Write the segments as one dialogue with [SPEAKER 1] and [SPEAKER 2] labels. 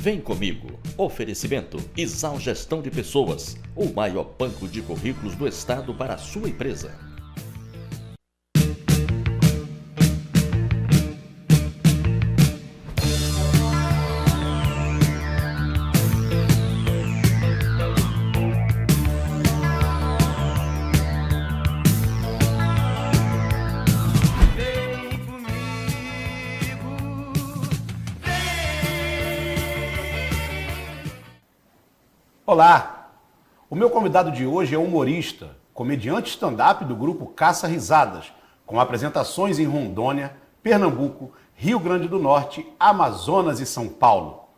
[SPEAKER 1] Vem comigo. Oferecimento Isal Gestão de Pessoas, o maior banco de currículos do estado para a sua empresa.
[SPEAKER 2] Olá! O meu convidado de hoje é humorista, comediante stand-up do grupo Caça Risadas, com apresentações em Rondônia, Pernambuco, Rio Grande do Norte, Amazonas e São Paulo.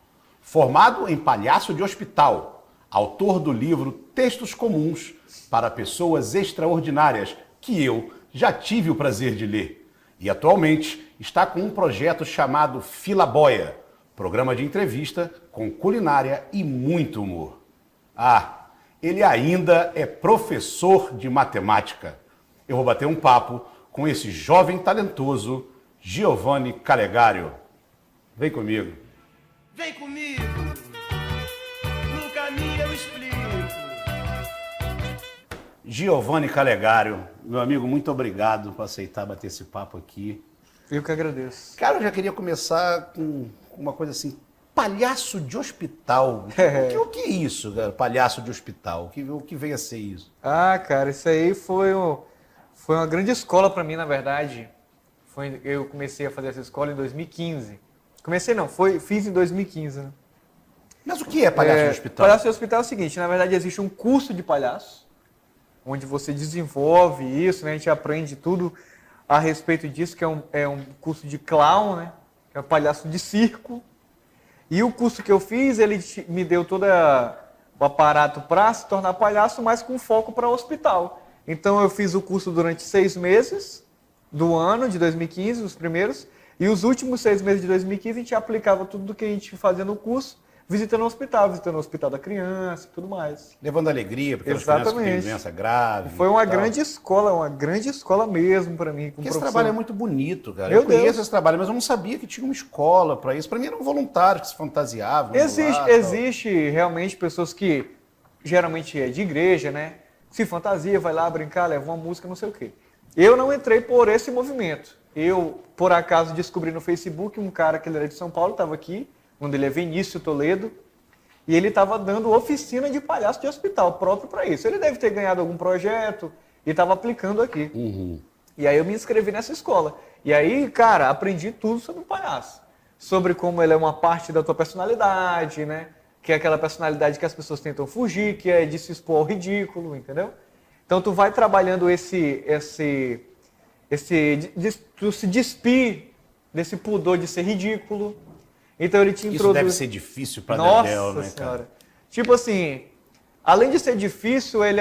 [SPEAKER 2] Formado em palhaço de hospital, autor do livro Textos Comuns para Pessoas Extraordinárias, que eu já tive o prazer de ler. E atualmente está com um projeto chamado Fila Boia, programa de entrevista com culinária e muito humor. Ah, ele ainda é professor de matemática. Eu vou bater um papo com esse jovem talentoso, Giovanni Calegário. Vem comigo.
[SPEAKER 3] Vem comigo, no caminho eu explico.
[SPEAKER 2] Giovanni Calegário, meu amigo, muito obrigado por aceitar bater esse papo aqui.
[SPEAKER 4] Eu que agradeço.
[SPEAKER 2] Cara, eu já queria começar com uma coisa assim, palhaço de hospital. O que é isso, cara? Palhaço de hospital? O que vem a ser isso?
[SPEAKER 4] Ah, cara, isso aí foi uma grande escola para mim, na verdade. Eu comecei a fazer essa escola em 2015. Fiz em 2015, né?
[SPEAKER 2] Mas o que é palhaço de hospital?
[SPEAKER 4] Palhaço de hospital é o seguinte, na verdade existe um curso de palhaço, onde você desenvolve isso, né? A gente aprende tudo a respeito disso, que é um curso de clown, né? Que é um palhaço de circo. E o curso que eu fiz, ele me deu todo o aparato para se tornar palhaço, mas com foco para o hospital. Então eu fiz o curso durante 6 meses do ano de 2015, os primeiros, e os últimos 6 meses de 2015 a gente aplicava tudo do que a gente fazia no curso, visitando o hospital da criança e tudo mais.
[SPEAKER 2] Levando alegria para aquelas crianças que têm doença grave.
[SPEAKER 4] Foi uma grande escola mesmo para mim.
[SPEAKER 2] Porque esse trabalho é muito bonito, cara.
[SPEAKER 4] Meu
[SPEAKER 2] Eu conheço
[SPEAKER 4] Deus.
[SPEAKER 2] esse trabalho, mas eu não sabia que tinha uma escola para isso. Para mim eram voluntários que se fantasiavam.
[SPEAKER 4] Existe realmente pessoas que, geralmente é de igreja, né? Se fantasia, vai lá brincar, leva uma música, não sei o quê. Eu não entrei por esse movimento. Eu, por acaso, descobri no Facebook um cara que ele era de São Paulo, estava aqui, o nome dele é Vinícius Toledo, e ele estava dando oficina de palhaço de hospital, próprio para isso. Ele deve ter ganhado algum projeto e estava aplicando aqui.
[SPEAKER 2] Uhum.
[SPEAKER 4] E aí eu me inscrevi nessa escola. E aí, cara, aprendi tudo sobre o palhaço. Sobre como ele é uma parte da tua personalidade, né? Que é aquela personalidade que as pessoas tentam fugir, que é de se expor ao ridículo, entendeu? Então tu vai trabalhando tu se despir desse pudor de ser ridículo. Então ele te introduz...
[SPEAKER 2] Isso deve ser difícil para Dedéu, né,
[SPEAKER 4] Senhora.
[SPEAKER 2] cara?
[SPEAKER 4] Tipo assim, além de ser difícil, ele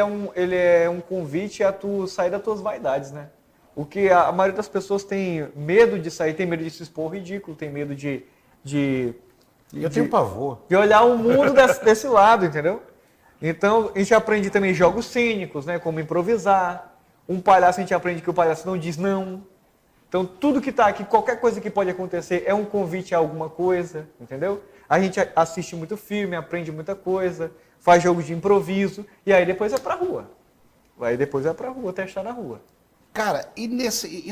[SPEAKER 4] é um convite a tu sair das tuas vaidades, né? O que a maioria das pessoas tem medo de sair, tem medo de se expor ao ridículo, tem medo
[SPEAKER 2] Eu tenho pavor.
[SPEAKER 4] de olhar o mundo desse lado, entendeu? Então, a gente aprende também jogos cênicos, né? Como improvisar. Um palhaço, a gente aprende que o palhaço não diz não. Então, tudo que está aqui, qualquer coisa que pode acontecer é um convite a alguma coisa, entendeu? A gente assiste muito filme, aprende muita coisa, faz jogo de improviso, e aí depois é pra rua. Testar na rua.
[SPEAKER 2] Cara, e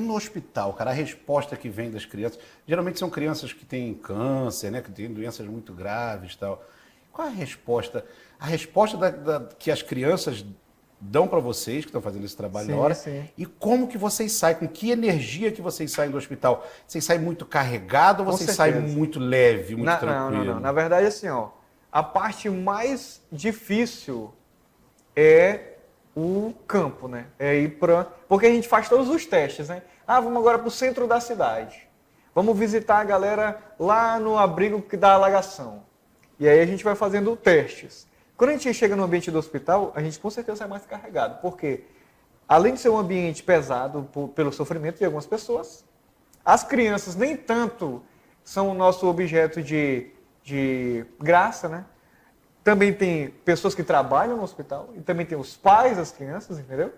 [SPEAKER 2] no hospital, cara, a resposta que vem das crianças, geralmente são crianças que têm câncer, né, que têm doenças muito graves e tal. Qual é a resposta? A resposta que as crianças dão para vocês, que estão fazendo esse trabalho na hora,
[SPEAKER 4] sim.
[SPEAKER 2] E como que vocês saem, com que energia que vocês saem do hospital? Vocês saem muito carregados ou vocês saem muito leve, muito tranquilo?
[SPEAKER 4] Não. Na verdade, assim, ó, a parte mais difícil é o campo, né? Porque a gente faz todos os testes, né? Ah, vamos agora para o centro da cidade. Vamos visitar a galera lá no abrigo da alagação. E aí a gente vai fazendo testes. Quando a gente chega no ambiente do hospital, a gente com certeza sai mais carregado. Porque, além de ser um ambiente pesado pelo sofrimento de algumas pessoas, as crianças nem tanto são o nosso objeto de graça, né? Também tem pessoas que trabalham no hospital e também tem os pais das crianças, entendeu?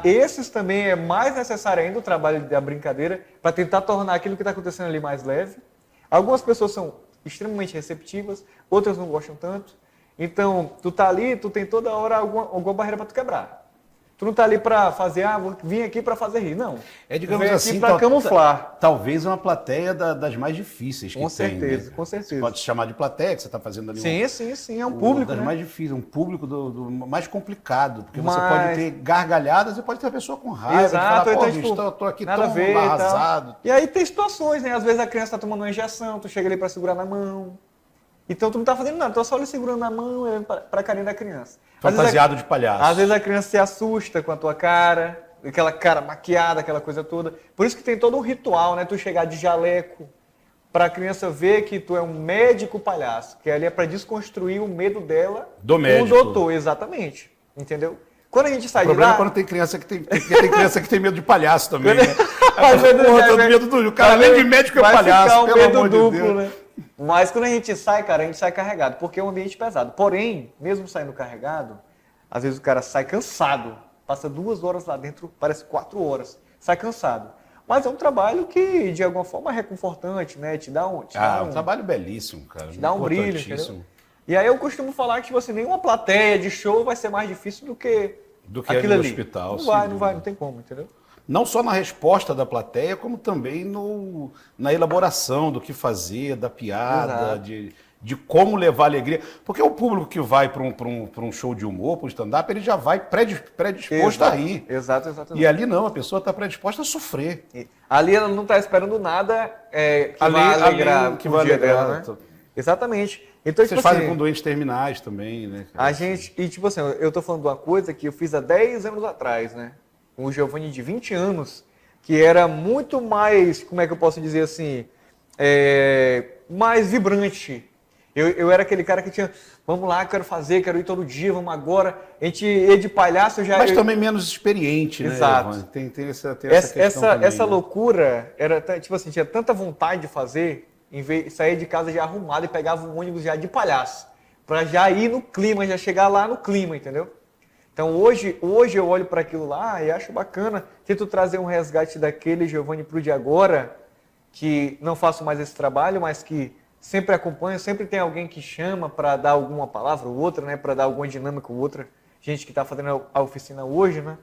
[SPEAKER 4] Esses também é mais necessário ainda o trabalho da brincadeira para tentar tornar aquilo que está acontecendo ali mais leve. Algumas pessoas são extremamente receptivas, outras não gostam tanto. Então, tu tá ali, tu tem toda hora alguma barreira para tu quebrar. Tu não tá ali para fazer, vim aqui para fazer rir, não.
[SPEAKER 2] Digamos
[SPEAKER 4] vem
[SPEAKER 2] assim,
[SPEAKER 4] aqui para camuflar.
[SPEAKER 2] Talvez uma plateia das mais difíceis que
[SPEAKER 4] Com
[SPEAKER 2] tem.
[SPEAKER 4] certeza,
[SPEAKER 2] né?
[SPEAKER 4] com certeza.
[SPEAKER 2] Você pode se chamar de plateia, que você está fazendo ali.
[SPEAKER 4] Sim, é um público,
[SPEAKER 2] das
[SPEAKER 4] né?
[SPEAKER 2] mais difíceis, um público do mais complicado, porque você
[SPEAKER 4] Mas-
[SPEAKER 2] pode ter gargalhadas e pode ter a pessoa com raiva,
[SPEAKER 4] Exato,
[SPEAKER 2] de falar,
[SPEAKER 4] então, tipo,
[SPEAKER 2] tô aqui
[SPEAKER 4] nada a
[SPEAKER 2] tão
[SPEAKER 4] ver e tal.
[SPEAKER 2] arrasado.
[SPEAKER 4] E aí tem situações, né? Às vezes a criança tá tomando uma injeção, tu chega ali para segurar na mão. Então tu não tá fazendo nada, tu tá só ali segurando na mão, olhando pra carinha da criança. Às vezes
[SPEAKER 2] Fantasiado de palhaço.
[SPEAKER 4] Às vezes a criança se assusta com a tua cara, aquela cara maquiada, aquela coisa toda. Por isso que tem todo um ritual, né? Tu chegar de jaleco, pra criança ver que tu é um médico palhaço, que ali é pra desconstruir o medo dela
[SPEAKER 2] Do
[SPEAKER 4] com
[SPEAKER 2] médico.
[SPEAKER 4] o doutor, exatamente. Entendeu? Quando a gente sai
[SPEAKER 2] O
[SPEAKER 4] de
[SPEAKER 2] problema
[SPEAKER 4] lá...
[SPEAKER 2] é quando tem criança que tem criança que tem medo de palhaço também, né?
[SPEAKER 4] Às vezes
[SPEAKER 2] Porra,
[SPEAKER 4] já
[SPEAKER 2] tô
[SPEAKER 4] vai-
[SPEAKER 2] medo do cara,
[SPEAKER 4] vai-
[SPEAKER 2] além de médico é
[SPEAKER 4] vai
[SPEAKER 2] palhaço,
[SPEAKER 4] ficar um
[SPEAKER 2] pelo
[SPEAKER 4] medo
[SPEAKER 2] amor de
[SPEAKER 4] duplo,
[SPEAKER 2] Deus.
[SPEAKER 4] né? Mas quando a gente sai, cara, a gente sai carregado, porque é um ambiente pesado. Porém, mesmo saindo carregado, às vezes o cara sai cansado, passa 2 horas lá dentro, parece 4 horas, sai cansado. Mas é um trabalho que, de alguma forma, é reconfortante, né? Te dá um
[SPEAKER 2] trabalho belíssimo, cara.
[SPEAKER 4] te dá um brilho,
[SPEAKER 2] Importantíssimo.
[SPEAKER 4] entendeu? E aí eu costumo falar que, tipo assim, nenhuma plateia de show vai ser mais difícil do que aquilo
[SPEAKER 2] no
[SPEAKER 4] ali.
[SPEAKER 2] hospital.
[SPEAKER 4] Não
[SPEAKER 2] sem
[SPEAKER 4] vai,
[SPEAKER 2] dúvida.
[SPEAKER 4] não tem como, entendeu?
[SPEAKER 2] Não só na resposta da plateia, como também na elaboração do que fazer, da piada,
[SPEAKER 4] Exato.
[SPEAKER 2] de como levar alegria. Porque o público que vai para um show de humor, para um stand-up, ele já vai predisposto a rir.
[SPEAKER 4] Exato.
[SPEAKER 2] E ali não, a pessoa está predisposta a sofrer.
[SPEAKER 4] Ali ela não está esperando nada que
[SPEAKER 2] Ali-
[SPEAKER 4] vai alegrar
[SPEAKER 2] ali que
[SPEAKER 4] o
[SPEAKER 2] vai
[SPEAKER 4] dia
[SPEAKER 2] alegrar,
[SPEAKER 4] dela, né?
[SPEAKER 2] tô-
[SPEAKER 4] Exatamente. Então,
[SPEAKER 2] Vocês
[SPEAKER 4] tipo
[SPEAKER 2] fazem
[SPEAKER 4] assim,
[SPEAKER 2] com doentes terminais também, né? cara?
[SPEAKER 4] a gente... E, tipo assim, eu tô falando de uma coisa que eu fiz há 10 anos atrás, né? Com o Giovanni de 20 anos, que era muito mais, como é que eu posso dizer assim, mais vibrante. Eu era aquele cara que tinha, vamos lá, quero fazer, quero ir todo dia, vamos agora. A gente ia de palhaço,
[SPEAKER 2] Mas também menos experiente, né?
[SPEAKER 4] Exato.
[SPEAKER 2] Giovanni? Tem essa questão também,
[SPEAKER 4] essa
[SPEAKER 2] né?
[SPEAKER 4] loucura era, tipo assim, tinha tanta vontade de fazer, em vez de sair de casa já arrumado e pegava um ônibus já de palhaço, pra já ir no clima, já chegar lá no clima, entendeu? Então hoje eu olho para aquilo lá e acho bacana, tento trazer um resgate daquele Giovanni pro de agora, que não faço mais esse trabalho, mas que sempre acompanho, sempre tem alguém que chama para dar alguma palavra ou outra, né, para dar alguma dinâmica ou outra, gente que está fazendo a oficina hoje, né?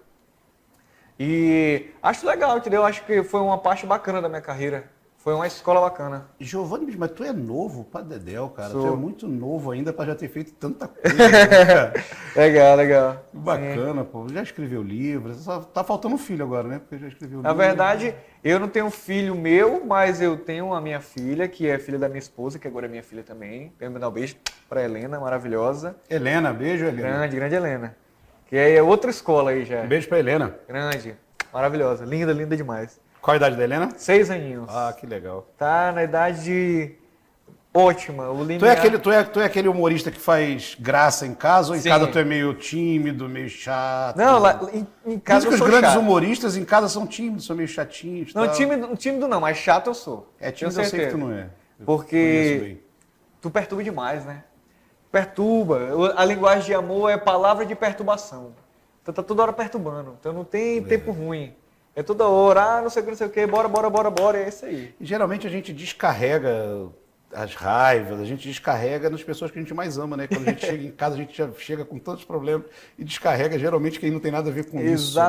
[SPEAKER 4] E acho legal, entendeu? Acho que foi uma parte bacana da minha carreira. Foi uma escola bacana.
[SPEAKER 2] Giovanni, mas tu é novo pra dedéu, cara.
[SPEAKER 4] Sou.
[SPEAKER 2] Tu é muito novo ainda pra já ter feito tanta coisa. né, cara?
[SPEAKER 4] Legal.
[SPEAKER 2] Que bacana, pô. Já escreveu livro. Só tá faltando um filho agora, né? Porque já escreveu
[SPEAKER 4] Na
[SPEAKER 2] livro.
[SPEAKER 4] verdade, eu não tenho filho meu, mas eu tenho a minha filha, que é filha da minha esposa, que agora é minha filha também. Quero mandar um beijo pra Helena, maravilhosa.
[SPEAKER 2] Helena, beijo, Helena.
[SPEAKER 4] Grande Helena. Que é outra escola aí já.
[SPEAKER 2] Um beijo pra Helena.
[SPEAKER 4] Grande, maravilhosa. Linda demais.
[SPEAKER 2] Qual a idade da Helena?
[SPEAKER 4] 6 aninhos.
[SPEAKER 2] Ah, que legal.
[SPEAKER 4] Tá na idade ótima. O
[SPEAKER 2] Tu é aquele humorista que faz graça em casa ou em
[SPEAKER 4] Sim.
[SPEAKER 2] casa tu é meio tímido, meio chato?
[SPEAKER 4] Não, lá em casa
[SPEAKER 2] Dizem que
[SPEAKER 4] eu
[SPEAKER 2] os
[SPEAKER 4] sou
[SPEAKER 2] grandes
[SPEAKER 4] chato.
[SPEAKER 2] humoristas em casa são tímidos, são meio chatinhos.
[SPEAKER 4] Não,
[SPEAKER 2] tal.
[SPEAKER 4] tímido não, mas chato eu sou.
[SPEAKER 2] É tímido,
[SPEAKER 4] Tenho
[SPEAKER 2] eu sei que tu
[SPEAKER 4] certeza.
[SPEAKER 2] não é. Eu
[SPEAKER 4] Porque
[SPEAKER 2] conheço bem.
[SPEAKER 4] tu perturba demais, né? Perturba. A linguagem de amor é palavra de perturbação. Então tá toda hora perturbando. Então não tem tempo ruim. É toda hora, não sei o que, bora, é isso aí.
[SPEAKER 2] E geralmente a gente descarrega as raivas, a gente descarrega nas pessoas que a gente mais ama, né? Quando a gente chega em casa, a gente já chega com tantos problemas e descarrega geralmente quem não tem nada a ver com isso. Né?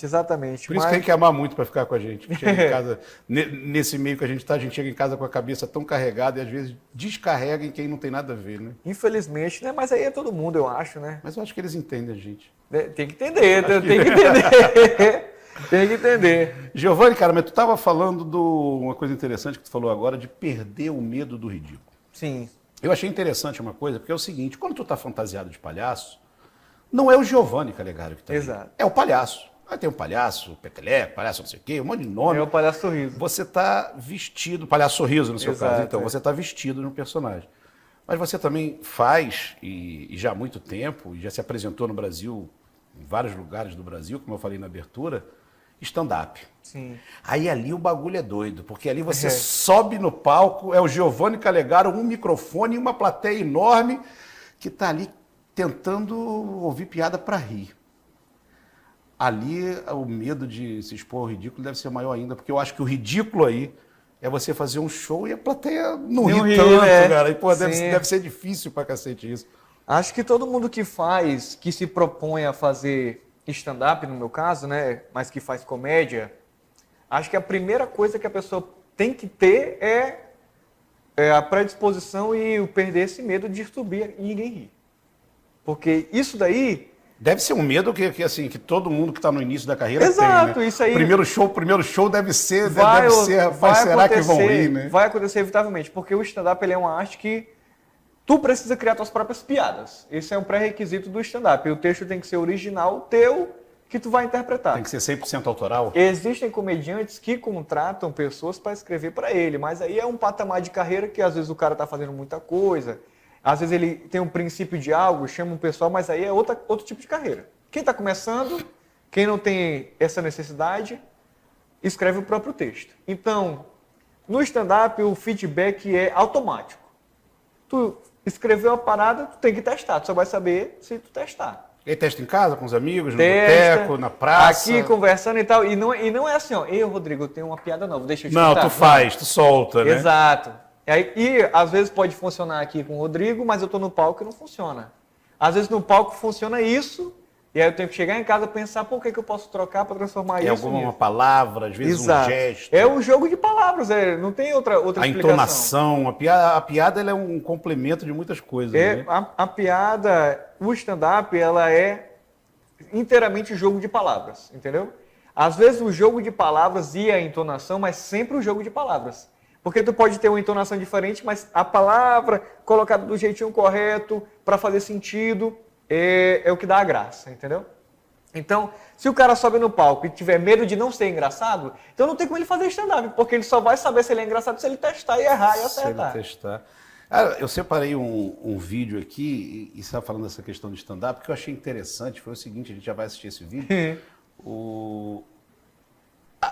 [SPEAKER 4] Exatamente.
[SPEAKER 2] Por isso que tem que amar muito para ficar com a gente. Chega em casa, nesse meio que a gente chega em casa com a cabeça tão carregada e às vezes descarrega em quem não tem nada a ver, né?
[SPEAKER 4] Infelizmente, né? Mas aí é todo mundo, eu acho, né?
[SPEAKER 2] Mas eu acho que eles entendem a gente.
[SPEAKER 4] Tem que entender, tem que entender. Tem que entender.
[SPEAKER 2] Giovanni, cara, mas tu estava falando de uma coisa interessante que tu falou agora, de perder o medo do ridículo.
[SPEAKER 4] Sim.
[SPEAKER 2] Eu achei interessante uma coisa, porque é o seguinte, quando tu tá fantasiado de palhaço, não é o Giovanni Calegari que tá ali.
[SPEAKER 4] Exato.
[SPEAKER 2] É o palhaço. Aí tem um palhaço, peteleco, palhaço não sei o quê, um monte de nome.
[SPEAKER 4] É o palhaço sorriso.
[SPEAKER 2] Você tá vestido, palhaço sorriso no seu
[SPEAKER 4] Exato,
[SPEAKER 2] caso, então,
[SPEAKER 4] é.
[SPEAKER 2] você tá vestido no personagem. Mas você também faz, e já há muito tempo, e já se apresentou no Brasil, em vários lugares do Brasil, como eu falei na abertura, stand-up.
[SPEAKER 4] Sim.
[SPEAKER 2] Aí ali o bagulho é doido, porque ali você sobe no palco, é o Giovanni Calegaro, um microfone e uma plateia enorme que está ali tentando ouvir piada para rir. Ali o medo de se expor ao ridículo deve ser maior ainda, porque eu acho que o ridículo aí é você fazer um show e a plateia não
[SPEAKER 4] Não
[SPEAKER 2] ri
[SPEAKER 4] ri,
[SPEAKER 2] tanto,
[SPEAKER 4] né?
[SPEAKER 2] cara. E, pô, deve
[SPEAKER 4] Sim.
[SPEAKER 2] ser difícil pra cacete isso.
[SPEAKER 4] Acho que todo mundo que se propõe a fazer stand-up, no meu caso, né, mas que faz comédia, acho que a primeira coisa que a pessoa tem que ter é a predisposição e o perder esse medo de subir e ninguém rir. Porque isso daí...
[SPEAKER 2] Deve ser um medo assim, que todo mundo que está no início da carreira
[SPEAKER 4] Exato,
[SPEAKER 2] tem, né?
[SPEAKER 4] isso aí.
[SPEAKER 2] Primeiro show deve ser, rapaz, será que vão rir, né?
[SPEAKER 4] Vai acontecer evitavelmente, porque o stand-up ele é uma arte que tu precisa criar tuas próprias piadas. Esse é um pré-requisito do stand-up. O texto tem que ser original, teu, que tu vai interpretar.
[SPEAKER 2] Tem que ser 100% autoral?
[SPEAKER 4] Existem comediantes que contratam pessoas para escrever para ele, mas aí é um patamar de carreira que às vezes o cara está fazendo muita coisa, às vezes ele tem um princípio de algo, chama um pessoal, mas aí é outro tipo de carreira. Quem está começando, quem não tem essa necessidade, escreve o próprio texto. Então, no stand-up o feedback é automático. Tu escreveu a parada, tu tem que testar, tu só vai saber se tu testar.
[SPEAKER 2] Ele testa em casa, com os amigos, no
[SPEAKER 4] Testa,
[SPEAKER 2] boteco, na praça?
[SPEAKER 4] aqui conversando e tal. E não é assim, ó. Ei, Rodrigo, eu tenho uma piada nova, deixa eu te
[SPEAKER 2] Não,
[SPEAKER 4] contar.
[SPEAKER 2] tu faz, tu solta, né?
[SPEAKER 4] Exato. E às vezes pode funcionar aqui com o Rodrigo, mas eu tô no palco e não funciona. Às vezes no palco funciona isso, e aí eu tenho que chegar em casa e pensar, por que eu posso trocar para transformar isso
[SPEAKER 2] Alguma
[SPEAKER 4] nisso?
[SPEAKER 2] palavra, às vezes
[SPEAKER 4] Exato.
[SPEAKER 2] um gesto.
[SPEAKER 4] É um jogo de palavras, não tem outra
[SPEAKER 2] A
[SPEAKER 4] explicação.
[SPEAKER 2] entonação, a piada ela é um complemento de muitas coisas, né?
[SPEAKER 4] A piada, o stand-up, ela é inteiramente jogo de palavras, entendeu? Às vezes o jogo de palavras e a entonação, mas sempre o jogo de palavras. Porque tu pode ter uma entonação diferente, mas a palavra colocada do jeitinho correto, para fazer sentido, é o que dá a graça, entendeu? Então, se o cara sobe no palco e tiver medo de não ser engraçado, então não tem como ele fazer stand-up, porque ele só vai saber se ele é engraçado se ele testar e errar e acertar.
[SPEAKER 2] Se ele testar. Ah, eu separei um vídeo aqui, e você estava falando dessa questão de stand-up, que eu achei interessante, foi o seguinte, a gente já vai assistir esse vídeo.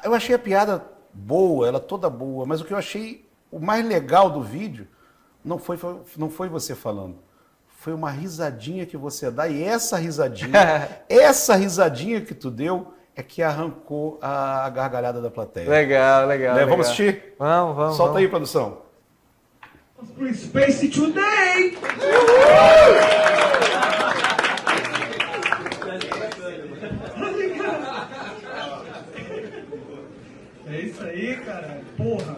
[SPEAKER 2] Eu achei a piada boa, ela toda boa, mas o que eu achei o mais legal do vídeo não foi você falando, foi uma risadinha que você dá, e essa risadinha que tu deu é que arrancou a gargalhada da plateia.
[SPEAKER 4] Legal.
[SPEAKER 2] Vamos assistir?
[SPEAKER 4] Vamos.
[SPEAKER 2] Solta aí, produção.
[SPEAKER 3] Pro Space Today! É isso aí, cara. Porra.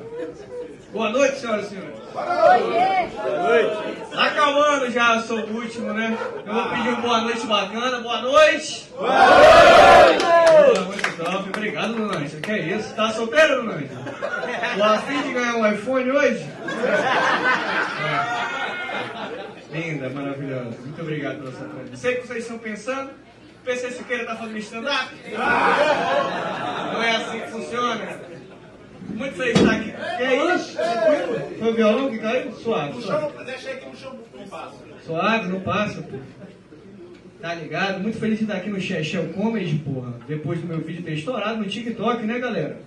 [SPEAKER 3] Boa noite, senhoras e senhores. Boa noite. Tá acabando já, eu sou o último, né? Eu vou pedir uma boa noite bacana. Boa noite. Boa noite. Muito top. Obrigado, Lunante. Que é isso? Tá solteiro, Lunante? Tô a fim de ganhar um iPhone hoje? Linda, maravilhosa. Muito obrigado pela sua presença. Sei que vocês estão pensando. PC Siqueira tá fazendo stand-up? Não é assim que funciona. Muito feliz de estar aqui. Que é isso? Tranquilo? Foi o violão que caiu? Suave.
[SPEAKER 5] Deixa aqui no chão, não passa.
[SPEAKER 3] Suave, não passa, pô. Tá ligado? Muito feliz de estar aqui no Shell Comedy, porra. Depois do meu vídeo ter estourado no TikTok, né, galera?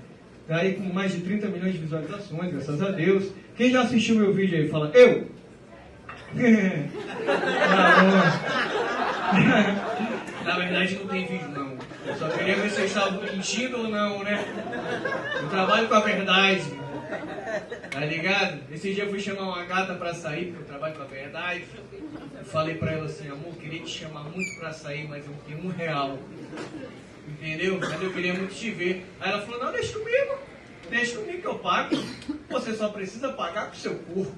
[SPEAKER 3] Tá aí com mais de 30 milhões de visualizações, graças a Deus. Quem já assistiu meu vídeo aí, fala, eu! Na verdade não tem vídeo não. Eu só queria ver se vocês estavam mentindo ou não, né? Eu trabalho com a verdade. Tá ligado? Esse dia eu fui chamar uma gata pra sair, porque eu trabalho com a verdade. Eu falei pra ela assim, amor, queria te chamar muito pra sair, mas eu tenho R$1. Entendeu? Mas eu queria muito te ver. Aí ela falou, não, deixa comigo que eu pago. Você só precisa pagar com o seu corpo.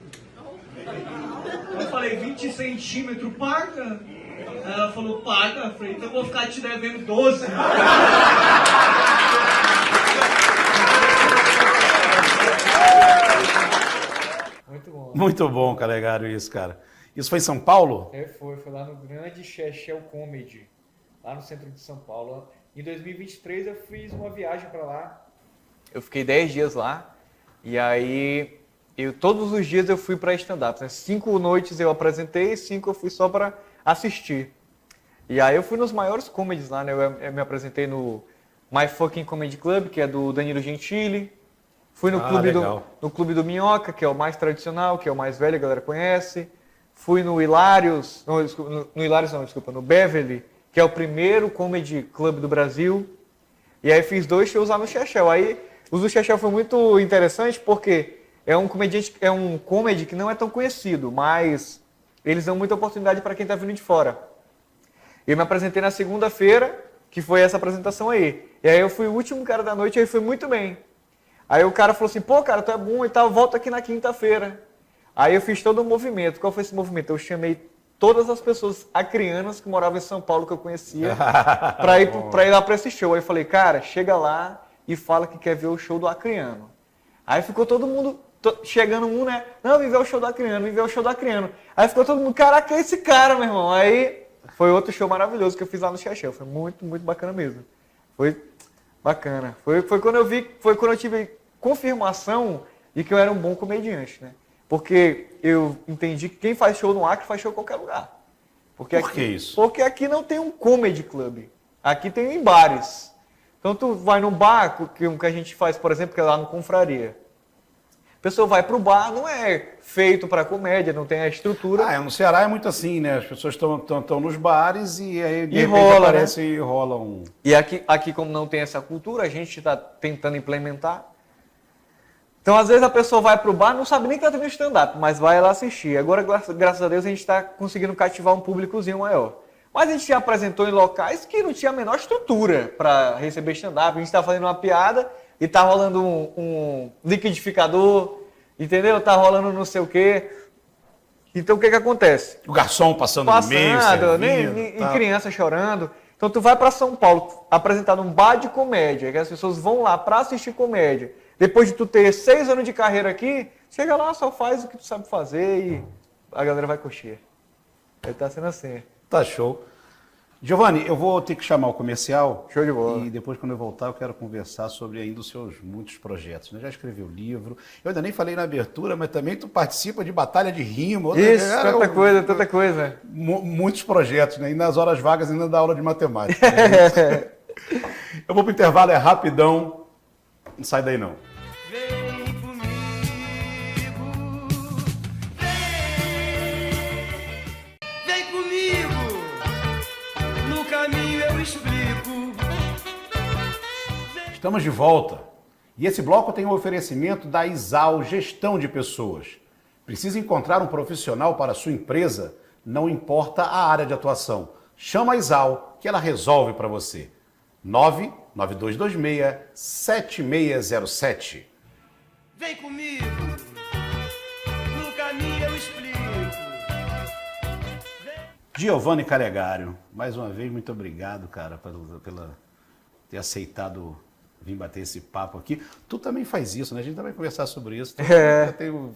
[SPEAKER 3] Eu falei, 20 centímetros, paga? Aí ela falou, paga. Eu falei, então eu vou ficar te devendo 12.
[SPEAKER 4] Muito bom.
[SPEAKER 2] Muito bom, Calegaro, isso, cara. Isso foi em São Paulo?
[SPEAKER 4] Foi lá no grande Shell Comedy, lá no centro de São Paulo. Em 2023 eu fiz uma viagem para lá. Eu fiquei 10 dias lá, e aí todos os dias eu fui para stand-up. Né? 5 noites eu apresentei, 5 eu fui só para assistir. E aí eu fui nos maiores comedies lá, né? Eu me apresentei no My Fucking Comedy Club, que é do Danilo Gentili. Fui no Clube do Minhoca, que é o mais tradicional, que é o mais velho, a galera conhece. Fui no Hilários, no Beverly, que é o primeiro comedy club do Brasil. E aí fiz 2 shows lá no Shell. Aí O do Chechel foi muito interessante porque é um comedy que não é tão conhecido, mas eles dão muita oportunidade para quem está vindo de fora. Eu me apresentei na segunda-feira, que foi essa apresentação aí. E aí eu fui o último cara da noite e aí foi muito bem. Aí o cara falou assim, pô, cara, tu é bom e tal, volta aqui na quinta-feira. Aí eu fiz todo um movimento. Qual foi esse movimento? Eu chamei todas as pessoas acrianas que moravam em São Paulo, que eu conhecia, para ir lá para esse show. Aí eu falei, cara, chega lá e fala que quer ver o show do acriano. Aí ficou todo mundo, chegando um, né? Não, vem ver o show do acriano, vem ver o show do acriano. Aí ficou todo mundo, caraca, é esse cara, meu irmão. Aí foi outro show maravilhoso que eu fiz lá no Chechel. Foi muito, muito bacana mesmo. Foi bacana. Foi quando eu tive confirmação de que eu era um bom comediante, né? Porque eu entendi que quem faz show no Acre faz show em qualquer lugar.
[SPEAKER 2] Por que isso?
[SPEAKER 4] Porque aqui não tem um comedy club. Aqui tem em bares. Então tu vai num bar, que a gente faz, por exemplo, que é lá no Confraria. A pessoa vai pro bar, não é feito para comédia, não tem a estrutura.
[SPEAKER 2] No Ceará é muito assim, né? As pessoas estão nos bares e aí de repente
[SPEAKER 4] rola,
[SPEAKER 2] aparece, né? E rola um...
[SPEAKER 4] E aqui, como não tem essa cultura, a gente está tentando implementar. Então, às vezes, a pessoa vai pro bar, não sabe nem que está tendo stand-up, mas vai lá assistir. Agora, graças a Deus, a gente está conseguindo cativar um públicozinho maior. Mas a gente já apresentou em locais que não tinha a menor estrutura para receber stand-up. A gente está fazendo uma piada e tá rolando um liquidificador, entendeu? Tá rolando não sei o quê. Então, o que acontece?
[SPEAKER 2] O garçom passando no meio, servindo,
[SPEAKER 4] e criança chorando. Então, tu vai para São Paulo apresentar num bar de comédia, que as pessoas vão lá para assistir comédia. Depois de tu ter 6 anos de carreira aqui, chega lá, só faz o que tu sabe fazer e a galera vai curtir. Aí tá sendo assim.
[SPEAKER 2] Tá show. Giovanni, eu vou ter que chamar o comercial.
[SPEAKER 4] Show de bola.
[SPEAKER 2] E depois, quando eu voltar, eu quero conversar sobre ainda os seus muitos projetos. Já escreveu livro. Eu ainda nem falei na abertura, mas também tu participa de batalha de rima.
[SPEAKER 4] Isso, tanta coisa.
[SPEAKER 2] Muitos projetos, né? E nas horas vagas ainda dá aula de matemática. Né? Eu vou pro intervalo, é rapidão. Não sai daí, não.
[SPEAKER 6] Vem comigo, vem comigo, no caminho eu explico.
[SPEAKER 2] Estamos de volta. E esse bloco tem um oferecimento da Isal Gestão de Pessoas. Precisa encontrar um profissional para a sua empresa? Não importa a área de atuação. Chama a Isal que ela resolve para você. 99226-7607.
[SPEAKER 6] Vem comigo, no caminho eu explico.
[SPEAKER 2] Giovanni Calegário, mais uma vez, muito obrigado, cara, pela ter aceitado vir bater esse papo aqui. Tu também faz isso, né? A gente também vai conversar sobre isso. Já tenho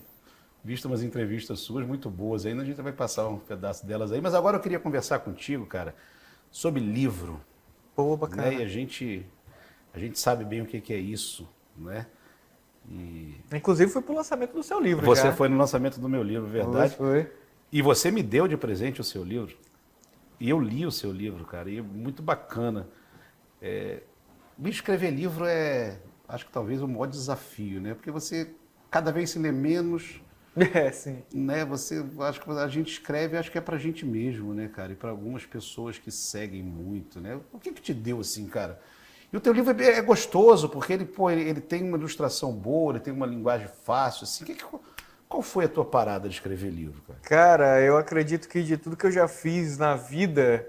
[SPEAKER 2] visto umas entrevistas suas muito boas ainda, a gente vai passar um pedaço delas aí. Mas agora eu queria conversar contigo, cara, sobre livro.
[SPEAKER 4] Pô, bacana.
[SPEAKER 2] Né? E a gente sabe bem o que é isso, né?
[SPEAKER 4] Inclusive foi pro lançamento do seu livro.
[SPEAKER 2] Você
[SPEAKER 4] já.
[SPEAKER 2] foi no lançamento do meu livro, verdade?
[SPEAKER 4] Foi.
[SPEAKER 2] E você me deu de presente o seu livro. E eu li o seu livro, cara, e é muito bacana. Escrever livro acho que talvez o maior desafio, né? Porque você cada vez se lê menos.
[SPEAKER 4] Sim.
[SPEAKER 2] Né? Acho que a gente escreve, acho que é pra gente mesmo, né, cara? E para algumas pessoas que seguem muito, né? O que te deu assim, cara? E o teu livro é gostoso, porque ele tem uma ilustração boa, ele tem uma linguagem fácil, assim. Qual foi a tua parada de escrever livro, cara?
[SPEAKER 4] Cara, eu acredito que de tudo que eu já fiz na vida,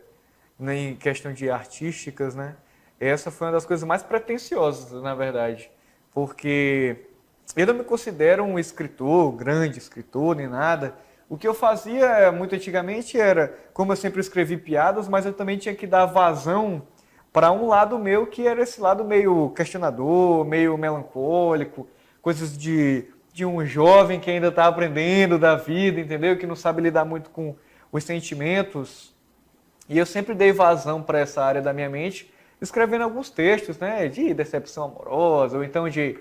[SPEAKER 4] né, em questão de artísticas, né? Essa foi uma das coisas mais pretensiosas, na verdade. Porque eu não me considero um escritor, grande escritor, nem nada. O que eu fazia muito antigamente era, como eu sempre escrevi piadas, mas eu também tinha que dar vazão para um lado meu, que era esse lado meio questionador, meio melancólico, coisas de um jovem que ainda está aprendendo da vida, entendeu? Que não sabe lidar muito com os sentimentos. E eu sempre dei vazão para essa área da minha mente, escrevendo alguns textos, né? De decepção amorosa, ou então de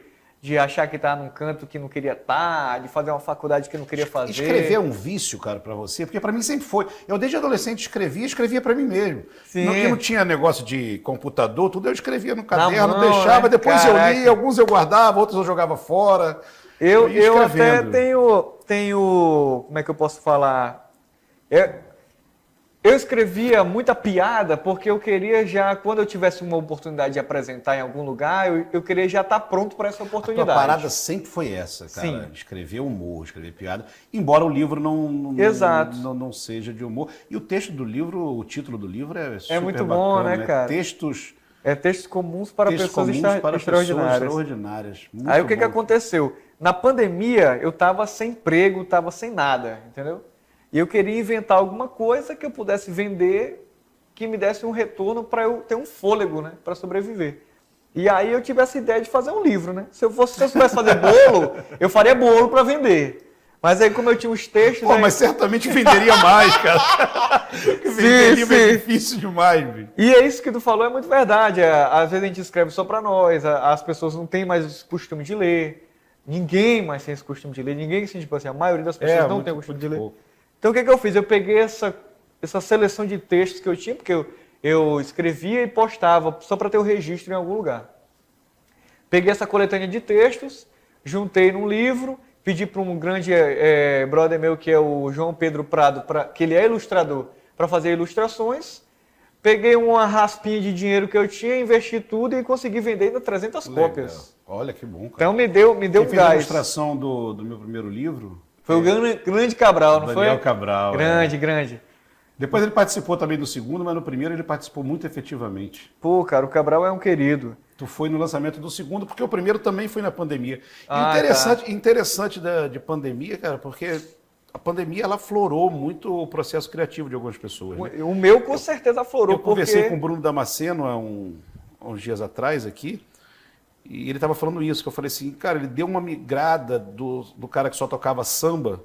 [SPEAKER 4] achar que tá num canto que não queria estar, de fazer uma faculdade que não queria fazer.
[SPEAKER 2] Escrever é um vício, cara, pra você? Porque pra mim sempre foi. Eu desde adolescente escrevia pra mim mesmo.
[SPEAKER 4] Sim.
[SPEAKER 2] Não tinha negócio de computador, tudo eu escrevia no caderno,
[SPEAKER 4] mão,
[SPEAKER 2] deixava, depois
[SPEAKER 4] caraca.
[SPEAKER 2] eu lia, alguns eu guardava, outros eu jogava fora.
[SPEAKER 4] Eu
[SPEAKER 2] ia
[SPEAKER 4] até
[SPEAKER 2] escrevendo.
[SPEAKER 4] tenho, como é que eu posso falar? Eu escrevia muita piada porque eu queria já, quando eu tivesse uma oportunidade de apresentar em algum lugar, eu queria já estar pronto para essa
[SPEAKER 2] A
[SPEAKER 4] oportunidade.
[SPEAKER 2] tua parada sempre foi essa, cara.
[SPEAKER 4] Sim.
[SPEAKER 2] Escrever humor, escrever piada. Embora o livro
[SPEAKER 4] Exato.
[SPEAKER 2] não seja de humor. E o texto do livro, o título do livro é super
[SPEAKER 4] muito
[SPEAKER 2] bacana,
[SPEAKER 4] bom, né, cara?
[SPEAKER 2] Textos
[SPEAKER 4] Textos comuns para
[SPEAKER 2] textos
[SPEAKER 4] pessoas
[SPEAKER 2] comuns para
[SPEAKER 4] extraordinárias.
[SPEAKER 2] pessoas extraordinárias. Muito
[SPEAKER 4] Aí o que
[SPEAKER 2] bom.
[SPEAKER 4] aconteceu? Na pandemia, eu estava sem emprego, estava sem nada, entendeu? E eu queria inventar alguma coisa que eu pudesse vender, que me desse um retorno para eu ter um fôlego, né? Para sobreviver. E aí eu tive essa ideia de fazer um livro, né? Se eu soubesse fazer bolo, eu faria bolo para vender. Mas aí como eu tinha os textos...
[SPEAKER 2] Pô,
[SPEAKER 4] aí...
[SPEAKER 2] mas certamente venderia mais, cara. Porque vender livro é difícil demais, bicho.
[SPEAKER 4] E é isso que tu falou, é muito verdade. Às vezes a gente escreve só para nós, as pessoas não têm mais esse costume de ler. Ninguém mais tem esse costume de ler. Ninguém, assim, tipo assim, a maioria das pessoas não tem o costume de ler.
[SPEAKER 2] Pouco.
[SPEAKER 4] Então o que eu fiz? Eu peguei essa seleção de textos que eu tinha, porque eu escrevia e postava só para ter o registro em algum lugar. Peguei essa coletânea de textos, juntei num livro, pedi para um grande brother meu, que é o João Pedro Prado, que ele é ilustrador, para fazer ilustrações. Peguei uma raspinha de dinheiro que eu tinha, investi tudo e consegui vender ainda 300 cópias.
[SPEAKER 2] Olha que bom, cara.
[SPEAKER 4] Então me deu
[SPEAKER 2] Quem
[SPEAKER 4] um
[SPEAKER 2] fez a
[SPEAKER 4] gás.
[SPEAKER 2] ilustração do meu primeiro livro
[SPEAKER 4] Foi o grande Cabral, não
[SPEAKER 2] Daniel
[SPEAKER 4] foi?
[SPEAKER 2] Cabral.
[SPEAKER 4] Grande.
[SPEAKER 2] Depois ele participou também do segundo, mas no primeiro ele participou muito efetivamente.
[SPEAKER 4] Pô, cara, o Cabral é um querido.
[SPEAKER 2] Tu foi no lançamento do segundo, porque o primeiro também foi na pandemia.
[SPEAKER 4] Ah,
[SPEAKER 2] Interessante de pandemia, cara, porque a pandemia ela aflorou muito o processo criativo de algumas pessoas. Né?
[SPEAKER 4] O meu com certeza aflorou.
[SPEAKER 2] Eu conversei com o Bruno Damasceno há uns dias atrás aqui, e ele estava falando isso, que eu falei assim, cara, ele deu uma migrada do cara que só tocava samba